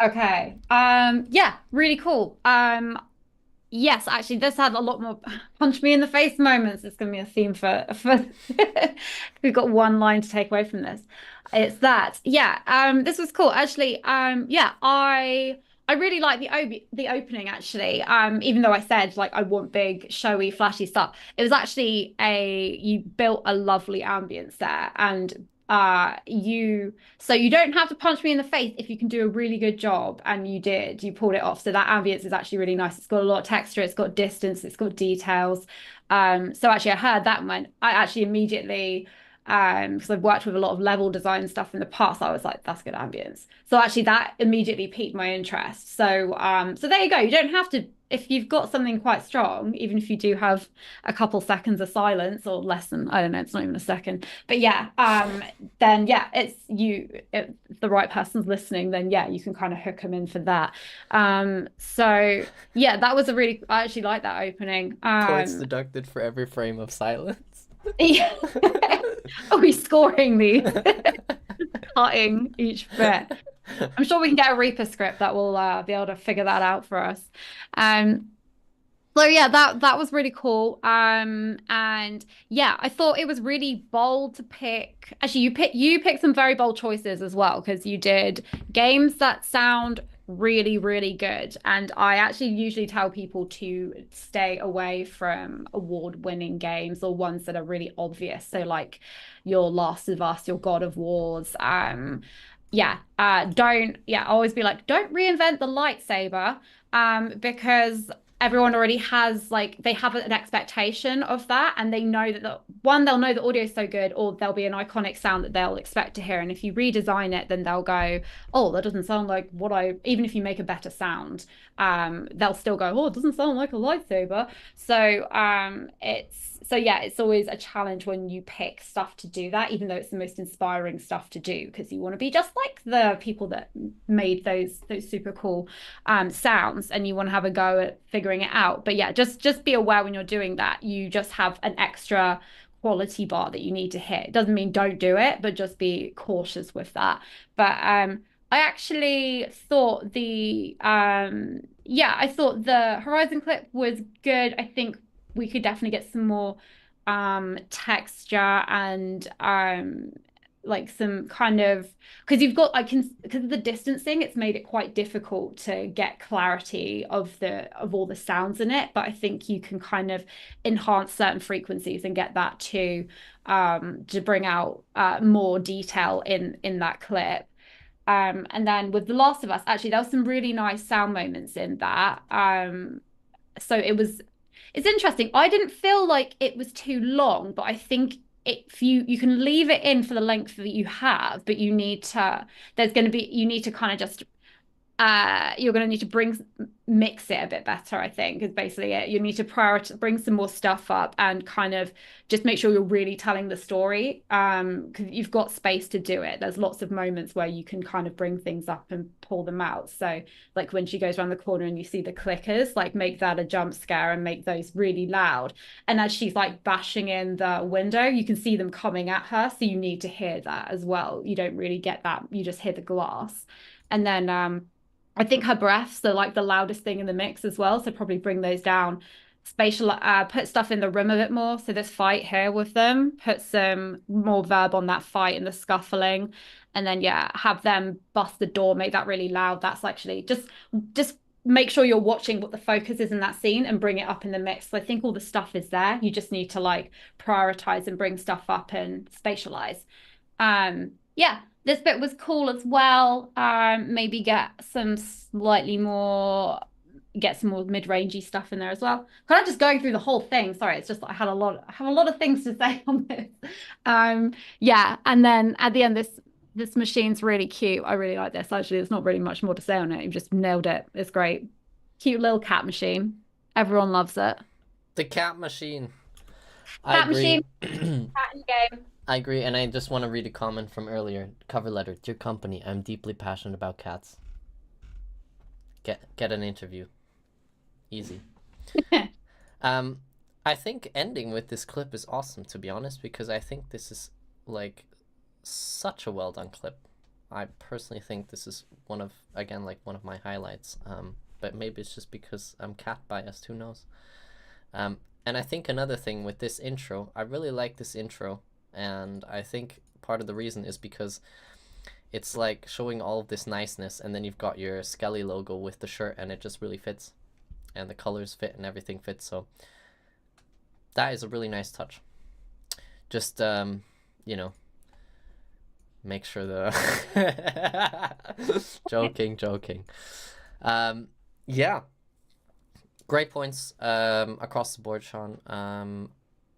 Okay. Yeah, really cool. Yes, actually, this had a lot more punch me in the face moments. It's going to be a theme for we've got one line to take away from this. It's that. Yeah, this was cool. Actually, yeah, I really like the opening actually. Even though I said like I want big, showy, flashy stuff. It was actually a you built a lovely ambience there and you don't have to punch me in the face if you can do a really good job, and you pulled it off. So that ambience is actually really nice. It's got a lot of texture, it's got distance, it's got details. So actually I heard that one. I actually immediately because I've worked with a lot of level design stuff in the past, I was like, that's good ambience. So actually that immediately piqued my interest. So there you go. You don't have to if you've got something quite strong, even if you do have a couple seconds of silence or less than, I don't know, it's not even a second. But yeah, then yeah, it's you, if the right person's listening, then yeah, you can kind of hook them in for that. So yeah, that was a really, I actually like that opening. Points deducted for every frame of silence. Yeah. Oh, he's scoring these, cutting each bit. I'm sure we can get a Reaper script that will be able to figure that out for us. Um, so yeah, that was really cool. And yeah, I thought it was really bold to pick. Actually, you picked some very bold choices as well because you did games that sound really, really good. And I actually usually tell people to stay away from award-winning games or ones that are really obvious. So like your Last of Us, your God of Wars. Yeah, don't yeah, always be like, don't reinvent the lightsaber. Because everyone already has like they have an expectation of that and they know that they'll know the audio is so good or there'll be an iconic sound that they'll expect to hear, and if you redesign it then they'll go, oh, that doesn't sound like what I even if you make a better sound, they'll still go, oh, it doesn't sound like a lightsaber. So yeah, it's always a challenge when you pick stuff to do that, even though it's the most inspiring stuff to do, because you want to be just like the people that made those super cool sounds, and you want to have a go at figuring it out. But yeah, just be aware when you're doing that, you just have an extra quality bar that you need to hit. It doesn't mean don't do it, but just be cautious with that. But I actually thought I thought the Horizon clip was good. I think we could definitely get some more texture and like some kind of because you've got I can because of the distancing it's made it quite difficult to get clarity of all the sounds in it, but I think you can kind of enhance certain frequencies and get that to bring out more detail in that clip. And then with The Last of Us, actually, there was some really nice sound moments in that. So it's interesting. I didn't feel like it was too long, but I think if you can leave it in for the length that you have, but you need to kind of just you're going to need to mix it a bit better, I think, is basically it. You need to bring some more stuff up and kind of just make sure you're really telling the story, because you've got space to do it. There's lots of moments where you can kind of bring things up and pull them out. So like when she goes around the corner and you see the clickers, like make that a jump scare and make those really loud. And as she's like bashing in the window, you can see them coming at her. So you need to hear that as well. You don't really get that. You just hear the glass. And then I think her breaths are like the loudest thing in the mix as well. So probably bring those down. Spatial, put stuff in the room a bit more. So this fight here with them, put some more verb on that fight and the scuffling. And then yeah, have them bust the door, make that really loud. That's actually just make sure you're watching what the focus is in that scene and bring it up in the mix. So I think all the stuff is there. You just need to like prioritize and bring stuff up and spatialize. Yeah, this bit was cool as well. Maybe get some more mid-rangey stuff in there as well. Kind of just going through the whole thing. Sorry, it's just I have a lot of things to say on this. Yeah, and then at the end, this machine's really cute. I really like this. Actually, there's not really much more to say on it. You've just nailed it. It's great. Cute little cat machine. Everyone loves it. The cat machine. Cat machine. Cat in game. I agree, and I just want to read a comment from earlier. Cover letter. Dear company, I'm deeply passionate about cats. Get an interview. Easy. I think ending with this clip is awesome, to be honest, because I think this is like such a well done clip. I personally think this is one of my highlights. but maybe it's just because I'm cat biased, who knows. And I think another thing with this intro, I really like this intro, and I think part of the reason is because it's like showing all of this niceness, and then you've got your Skelly logo with the shirt, and it just really fits, and the colors fit and everything fits, so that is a really nice touch. Just you know, make sure the joking. Yeah, great points across the board, Sean.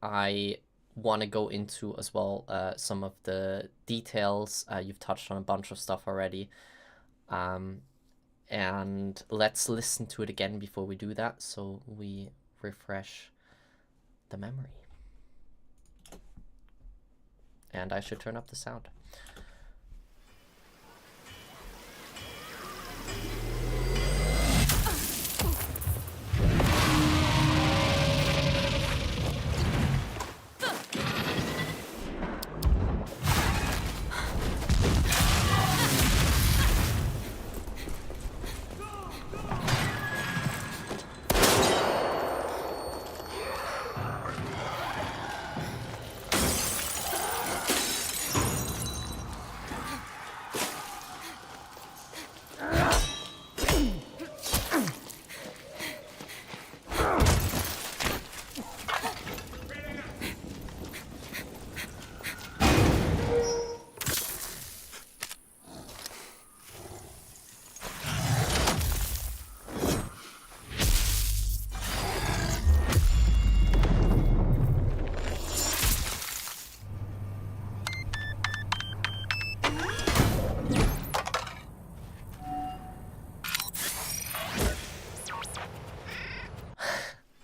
I want to go into as well some of the details. You've touched on a bunch of stuff already, and let's listen to it again before we do that, so we refresh the memory. And I should turn up the sound.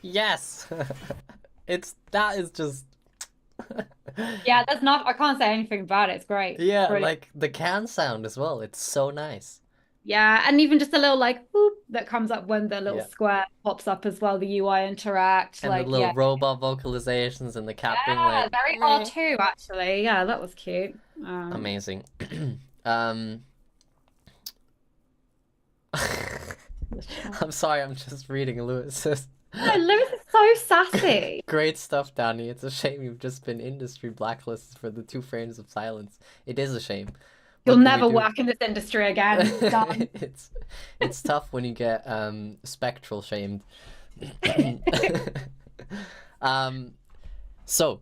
Yes. That is just Yeah, that's not, I can't say anything about it. It's great. yeah, Brilliant. like the can sound as well. It's so nice. Yeah, and even just a little like boop that comes up when the little Yeah. square pops up as well, the UI interact. And the Like, little yeah. robot vocalizations and the cat being Yeah, like very meh. R2 actually. Yeah, that was cute. Amazing. I'm sorry, I'm just reading Lewis's. No, Lewis is so sassy. Great stuff, Danny. It's a shame you've just been industry blacklisted for the 2 frames of silence. It is a shame. You'll What can never we do? work in this industry again. Done. It's tough when you get spectral shamed. So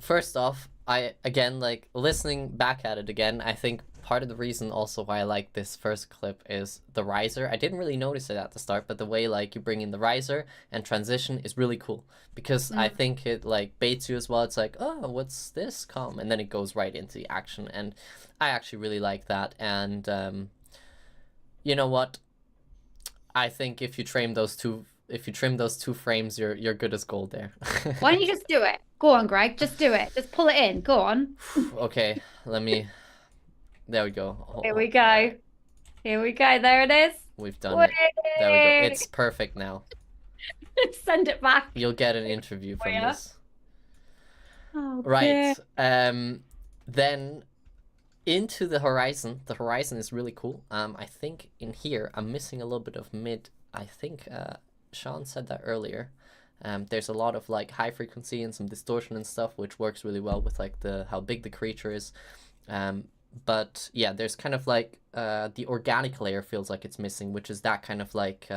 first off, I again like listening back at it again, I think part of the reason also why I like this first clip is the riser. I didn't really notice it at the start, but the way like you bring in the riser and transition is really cool because I think it like baits you as well. It's like, oh, what's this come? And then it goes right into the action, and I actually really like that. And you know what? I think if you trim those two frames, you're good as gold there. Why don't you just do it? Go on, Greg. Just do it. Just pull it in. Go on. Okay, let me. There we go. Here we go. Here we go. There it is. We've done it. There we go. It's perfect now. Send it back. You'll get an interview from Where? this. Oh, Right. dear. Then into the horizon. The horizon is really cool. I think in here I'm missing a little bit of mid. I think Sean said that earlier. There's a lot of like high frequency and some distortion and stuff, which works really well with like how big the creature is. But yeah, there's kind of like the organic layer feels like it's missing, which is that kind of like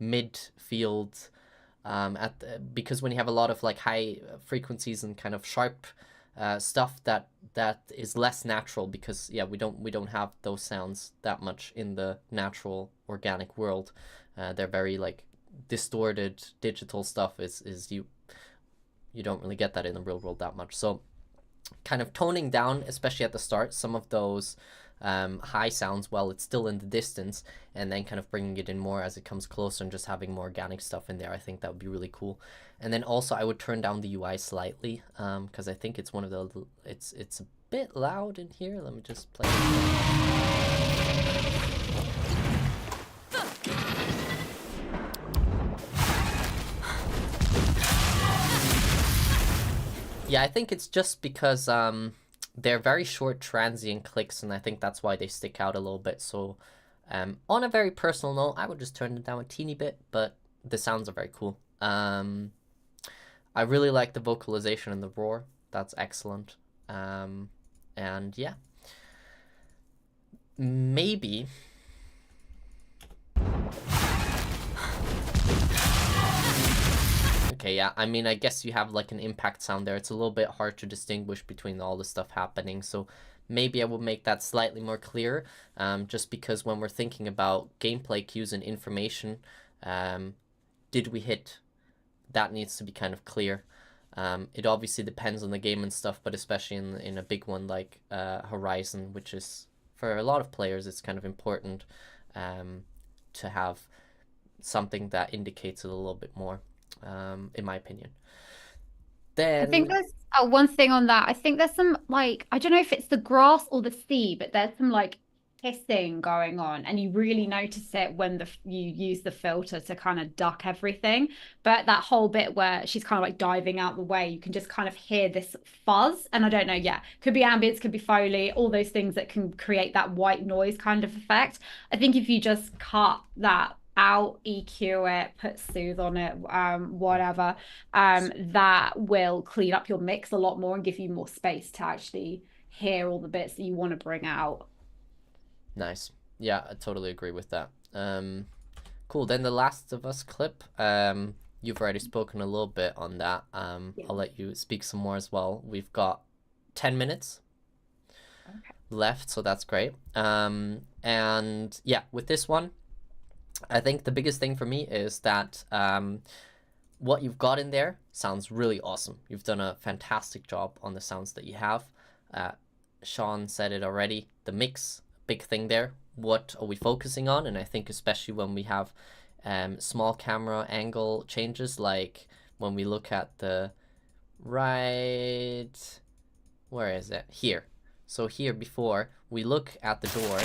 midfield because when you have a lot of like high frequencies and kind of sharp stuff that is less natural, because yeah, we don't have those sounds that much in the natural organic world. They're very like distorted digital stuff is you don't really get that in the real world that much. So kind of toning down, especially at the start, some of those high sounds while it's still in the distance, and then kind of bringing it in more as it comes closer and just having more organic stuff in there. I think that would be really cool. And then also I would turn down the UI slightly because I think it's one of the it's a bit loud in here. Let me just play it. Yeah, I think it's just because they're very short transient clicks, and I think that's why they stick out a little bit. So On a very personal note, I would just turn it down a teeny bit, but the sounds are very cool. I really like the vocalization and the roar. That's excellent. And yeah, maybe. Okay, yeah, I mean, I guess you have like an impact sound there. It's a little bit hard to distinguish between all the stuff happening, so maybe I will make that slightly more clear, just because when we're thinking about gameplay cues and information, did we hit? That needs to be kind of clear. It obviously depends on the game and stuff, but especially in a big one like Horizon, which is, for a lot of players, it's kind of important to have something that indicates it a little bit more, in my opinion. I think Then, there's one thing on that. I think there's some like I don't know if it's the grass or the sea, but there's some like hissing going on, and you really notice it when you use the filter to kind of duck everything. But that whole bit where she's kind of like diving out the way, you can just kind of hear this fuzz, and I don't know, yeah, could be ambience, could be Foley, all those things that can create that white noise kind of effect. I think if you just cut that out, EQ it, put soothe on it, whatever, that will clean up your mix a lot more and give you more space to actually hear all the bits that you want to bring out. nice. Yeah, I totally agree with that. Cool. Then the Last of Us clip. You've already spoken a little bit on that. I'll let you speak some more as well. We've got 10 minutes left, so that's great. And yeah, with this one, I think the biggest thing for me is that what you've got in there sounds really awesome. You've done a fantastic job on the sounds that you have. Sean said it already. The mix, big thing there. What are we focusing on? And I think especially when we have small camera angle changes, like when we look at the right, where is it? Here. So here before, we look at the door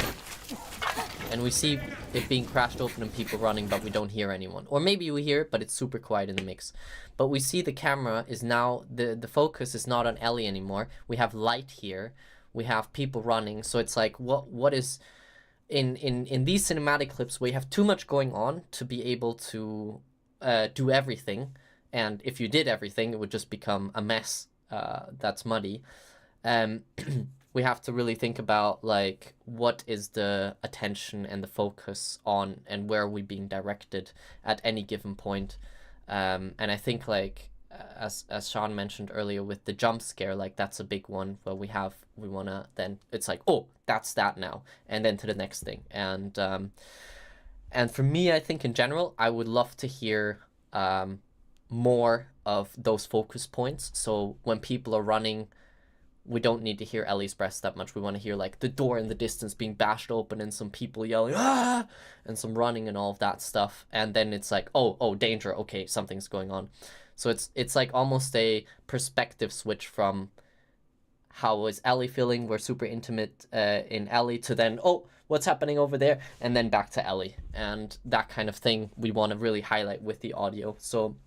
and we see it being crashed open and people running, but we don't hear anyone. Or maybe we hear it, but it's super quiet in the mix. But we see the camera is now, the focus is not on Ellie anymore. We have light here. We have people running. So it's like, what is, in these cinematic clips, we have too much going on to be able to do everything. And if you did everything, it would just become a mess that's muddy. We have to really think about like what is the attention and the focus on, and where are we being directed at any given point. And I think like as Sean mentioned earlier with the jump scare, like that's a big one where we wanna, then it's like, oh, that's that now, and then to the next thing. And for me, I think in general, I would love to hear more of those focus points. So when people are running, we don't need to hear Ellie's breath that much. We want to hear like the door in the distance being bashed open and some people yelling, ah, and some running and all of that stuff. And then it's like, oh, danger. Okay, something's going on. So it's like almost a perspective switch from how is Ellie feeling? We're super intimate in Ellie, to then, oh, what's happening over there? And then back to Ellie. And that kind of thing we want to really highlight with the audio. So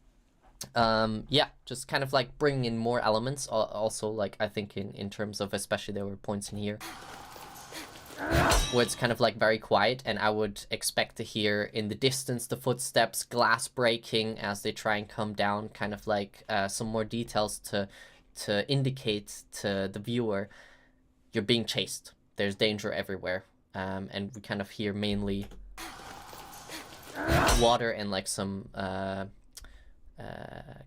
yeah, just kind of like bringing in more elements. Also, like I think in terms of, especially there were points in here where it's kind of like very quiet, and I would expect to hear in the distance the footsteps, glass breaking as they try and come down, kind of like some more details to indicate to the viewer you're being chased, there's danger everywhere. And we kind of hear mainly water and like some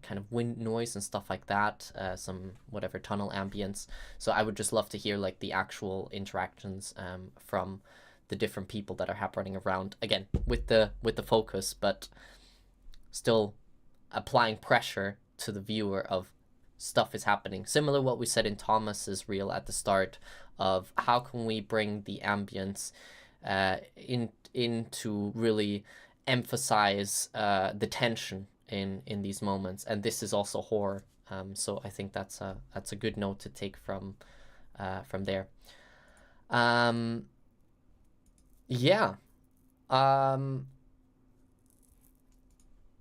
kind of wind noise and stuff like that, some whatever tunnel ambience. So I would just love to hear like the actual interactions from the different people that are happening around, again with the focus, but still applying pressure to the viewer of stuff is happening, similar to what we said in Thomas's reel at the start of how can we bring the ambience in to really emphasize the tension in these moments. And this is also horror, so I think that's a good note to take from there. Yeah,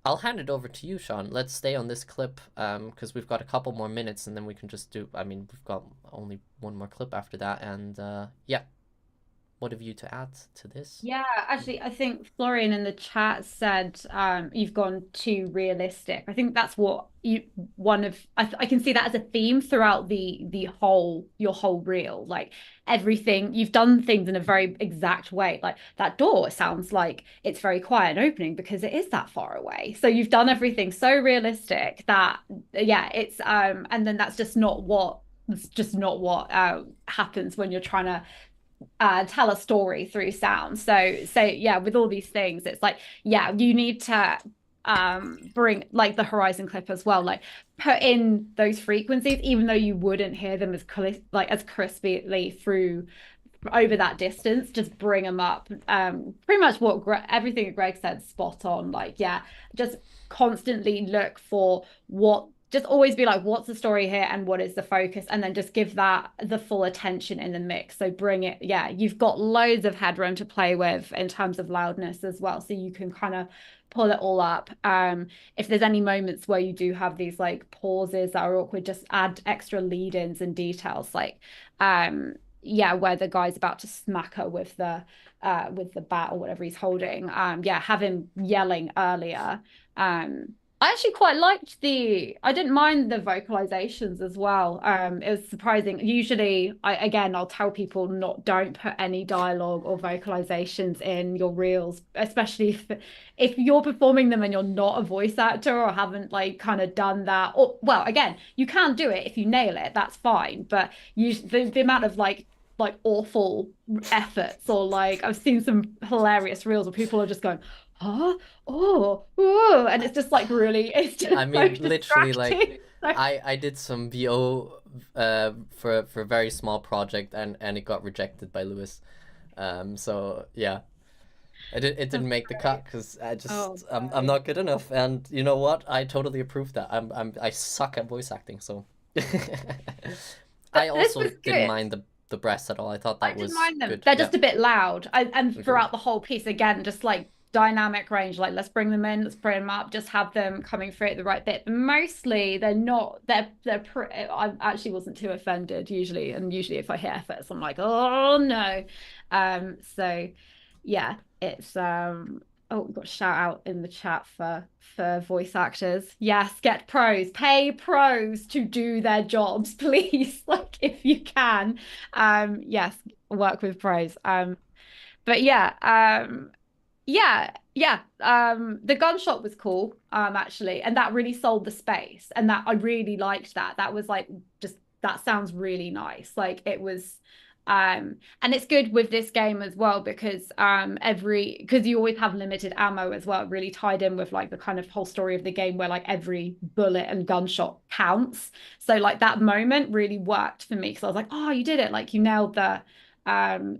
I'll hand it over to you, Sean. Let's stay on this clip because we've got a couple more minutes, and then we can just do, I mean, we've got only one more clip after that. And yeah, what have you to add to this? Yeah, actually, I think Florian in the chat said you've gone too realistic. I think that's what you one of I can see that as a theme throughout the whole your whole reel. Like everything you've done things in a very exact way. Like that door sounds like it's very quiet and opening because it is that far away. So you've done everything so realistic that yeah, it's and then that's just not what happens when you're trying to tell a story through sound. So yeah, with all these things, it's like, yeah, you need to bring like the horizon clip as well, like put in those frequencies, even though you wouldn't hear them as like as crisply through over that distance, just bring them up. Pretty much what everything Greg said, spot on. Like, yeah, just constantly look for what, just always be like, what's the story here and what is the focus? And then just give that the full attention in the mix. So bring it, yeah, you've got loads of headroom to play with in terms of loudness as well. So you can kind of pull it all up. If there's any moments where you do have these like pauses that are awkward, just add extra lead-ins and details. Like, yeah, where the guy's about to smack her with the bat or whatever he's holding. Yeah, have him yelling earlier. I actually quite liked I didn't mind the vocalizations as well. It was surprising. Usually I'll tell people don't put any dialogue or vocalizations in your reels, especially if you're performing them and you're not a voice actor or haven't like kind of done that. Or well, again, you can do it if you nail it, that's fine. But the amount of like awful efforts or like I've seen some hilarious reels where people are just going, huh? Oh, and it's just like really, it's just I mean, so literally, distracting. like, I did some VO for a very small project, and it got rejected by Lewis. So yeah, it didn't make the cut because I'm not good enough. And you know what? I totally approve that. I suck at voice acting, so I This also was didn't good. mind the breasts at all. I thought I that didn't was mind them. good. They're Yeah, just a bit loud. And agreed. throughout the whole piece, again, just like dynamic range, like let's bring them in, let's bring them up, just have them coming through at the right bit. But mostly they're not, I actually wasn't too offended usually. And usually if I hear efforts, I'm like, oh no. So yeah, it's oh, we've got a shout out in the chat for voice actors. Yes, get pros, pay pros to do their jobs, please. Like if you can. Yes, work with pros. But yeah, the gunshot was cool, actually, and that really sold the space, and that I really liked that. That was like just that sounds really nice. Like it was, and it's good with this game as well because because you always have limited ammo as well. It really tied in with like the kind of whole story of the game where like every bullet and gunshot counts. So like that moment really worked for me because I was like, oh, you did it! Like you nailed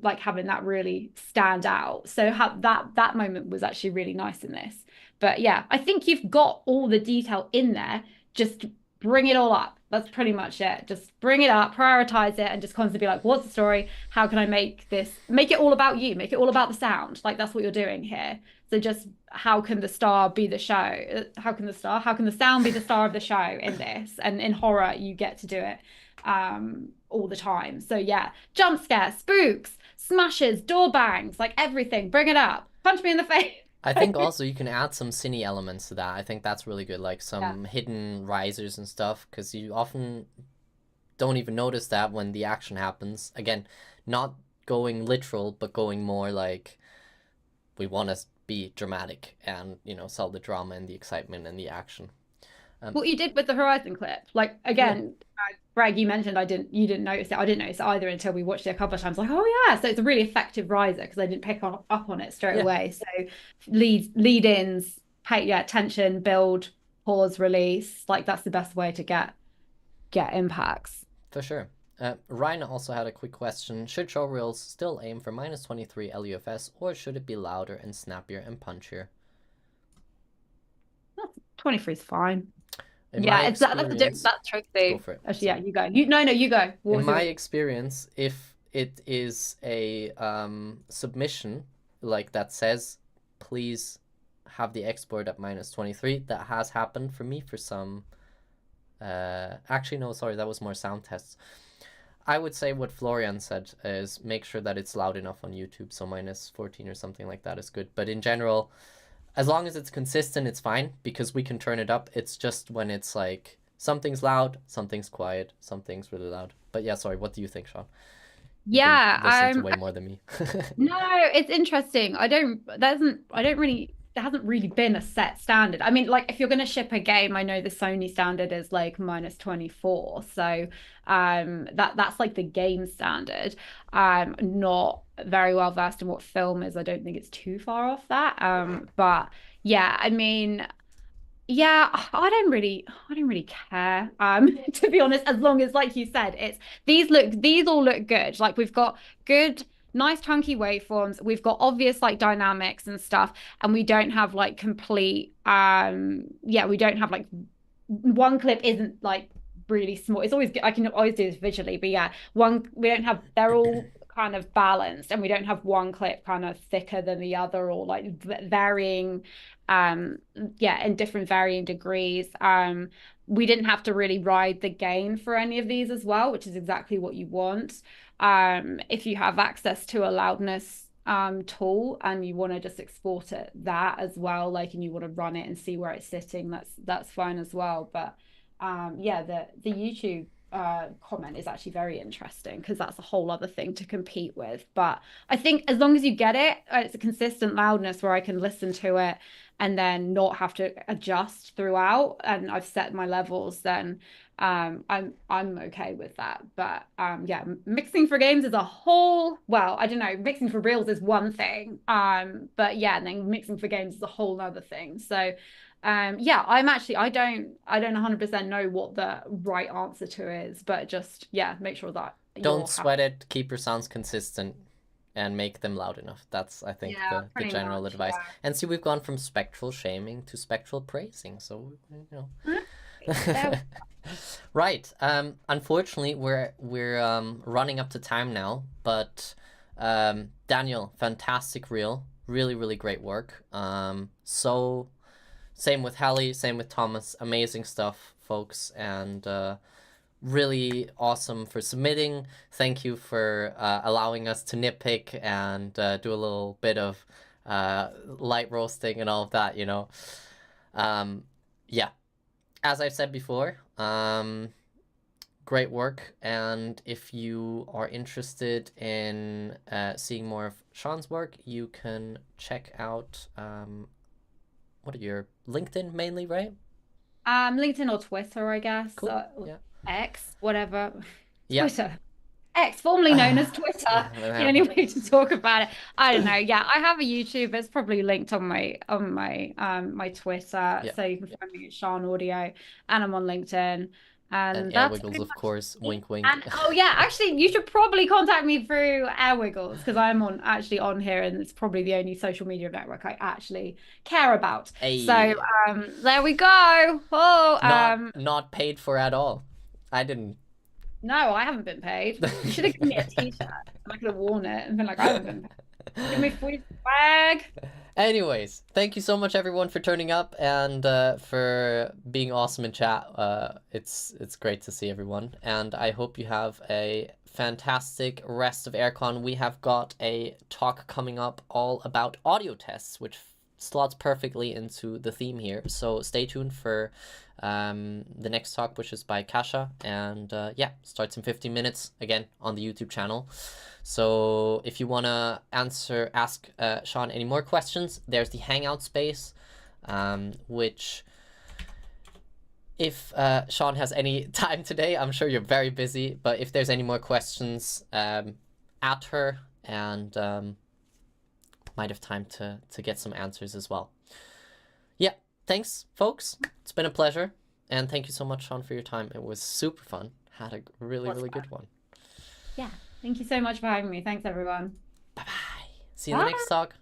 like having that really stand out. So that moment was actually really nice in this. But yeah, I think you've got all the detail in there. Just bring it all up. That's pretty much it. Just bring it up, prioritize it, and just constantly be like, what's the story? How can I make it all about you, make it all about the sound? Like that's what you're doing here. So just how can the star be the show? How can the sound be the star of the show in this? And in horror, you get to do it all the time. So yeah, jump scares, spooks, smashes, door bangs, like everything. Bring it up. Punch me in the face. I think also you can add some cine elements to that. I think that's really good, like Yeah. some hidden risers and stuff, because you often don't even notice that when the action happens. Again, not going literal, but going more like we want to be dramatic and, sell the drama and the excitement and the action. What you did with the Horizon clip, like Yeah, again, Greg, you mentioned you didn't notice it. I didn't notice it either until we watched it a couple of times. Like, oh yeah, so it's a really effective riser because I didn't up on it straight yeah, away. So lead-ins, yeah, tension, build, pause, release. Like that's the best way to get impacts. for sure. Ryan also had a quick question. Should showreels still aim for -23 LUFS, or should it be louder and snappier and punchier? 23 is fine. In Yeah, my it's experience, that's go tricky. for it. Actually, yeah, Sorry. you go. You go. What In was your my experience, if it is a submission like that says, please have the export at -23, that has happened for me for some. Actually, no, sorry, that was more sound tests. I would say what Florian said is make sure that it's loud enough on YouTube, so -14 or something like that is good. But in general, as long as it's consistent, it's fine, because we can turn it up. It's just when it's like something's loud, something's quiet, something's really loud. But yeah, sorry, what do you think, Sean? You've been Yeah, listening to way more than me. no, it's interesting. There hasn't really been a set standard. I mean, like if you're going to ship a game, I know the Sony standard is like -24. So that's like the game standard. I'm not very well versed in what film is. I don't think it's too far off that. But yeah, I mean, yeah, I don't really care. To be honest, as long as, like you said, it's these all look good. Like we've got good, nice chunky waveforms. We've got obvious like dynamics and stuff, and we don't have like complete, yeah, we don't have like one clip isn't like really small. It's always, I can always do this visually, but yeah, we don't have, they're all kind of balanced, and we don't have one clip kind of thicker than the other, or like varying, yeah, in different varying degrees. We didn't have to really ride the gain for any of these as well, which is exactly what you want. If you have access to a loudness tool and you want to just export it that as well, like, and you want to run it and see where it's sitting, that's fine as well. But yeah, the YouTube comment is actually very interesting, because that's a whole other thing to compete with. But I think as long as you get it, it's a consistent loudness where I can listen to it and then not have to adjust throughout, and I've set my levels, then I'm okay with that. But yeah, mixing for games is a whole, well, I don't know, mixing for reels is one thing, but yeah, and then mixing for games is a whole other thing. So yeah, I don't 100% know what the right answer to is, but just, yeah, make sure that Don't sweat it, keep your sounds consistent, and make them loud enough. That's, I think, yeah, the general much, advice. yeah. And see, we've gone from spectral shaming to spectral praising, so you know. Right. Unfortunately, we're running up to time now, but Daniel, fantastic reel, really, really great work. So same with Hallie, same with Thomas, amazing stuff, folks, and really awesome for submitting. Thank you for allowing us to nitpick and do a little bit of light roasting and all of that, you know. Yeah, as I've said before, great work. And if you are interested in seeing more of Sean's work, you can check out what are your LinkedIn mainly, right? LinkedIn or Twitter, I guess. Cool. Yeah. X, whatever. Yeah. Twitter. X, formerly known as Twitter. The only way to talk about it. I don't know. Yeah, I have a YouTube. It's probably linked on my Twitter. Yeah. So you can find me at Sean Audio, and I'm on LinkedIn. And Air that's Wiggles, of course. Wink, wink. And oh yeah, actually, you should probably contact me through Air Wiggles, because I'm actually on here, and it's probably the only social media network I actually care about. Hey. So there we go. Oh, not paid for at all. I didn't. No, I haven't been paid. You should have given me a t-shirt, and I could have worn it and been like, I haven't been paid. Give me free swag. Anyways, thank you so much, everyone, for turning up and for being awesome in chat. It's great to see everyone, and I hope you have a fantastic rest of AirCon. We have got a talk coming up all about audio tests, which slots perfectly into the theme here. So stay tuned for the next talk, which is by Kasha, and yeah, starts in 15 minutes again on the YouTube channel. So if you want to ask Sean any more questions, there's the Hangout space, which if Sean has any time today, I'm sure you're very busy, but if there's any more questions, at her, and might have time to get some answers as well. Yeah, thanks, folks. It's been a pleasure, and thank you so much, Sean, for your time. It was super fun. Had a really good one. Yeah. Thank you so much for having me. Thanks, everyone. Bye-bye. See you in the next talk.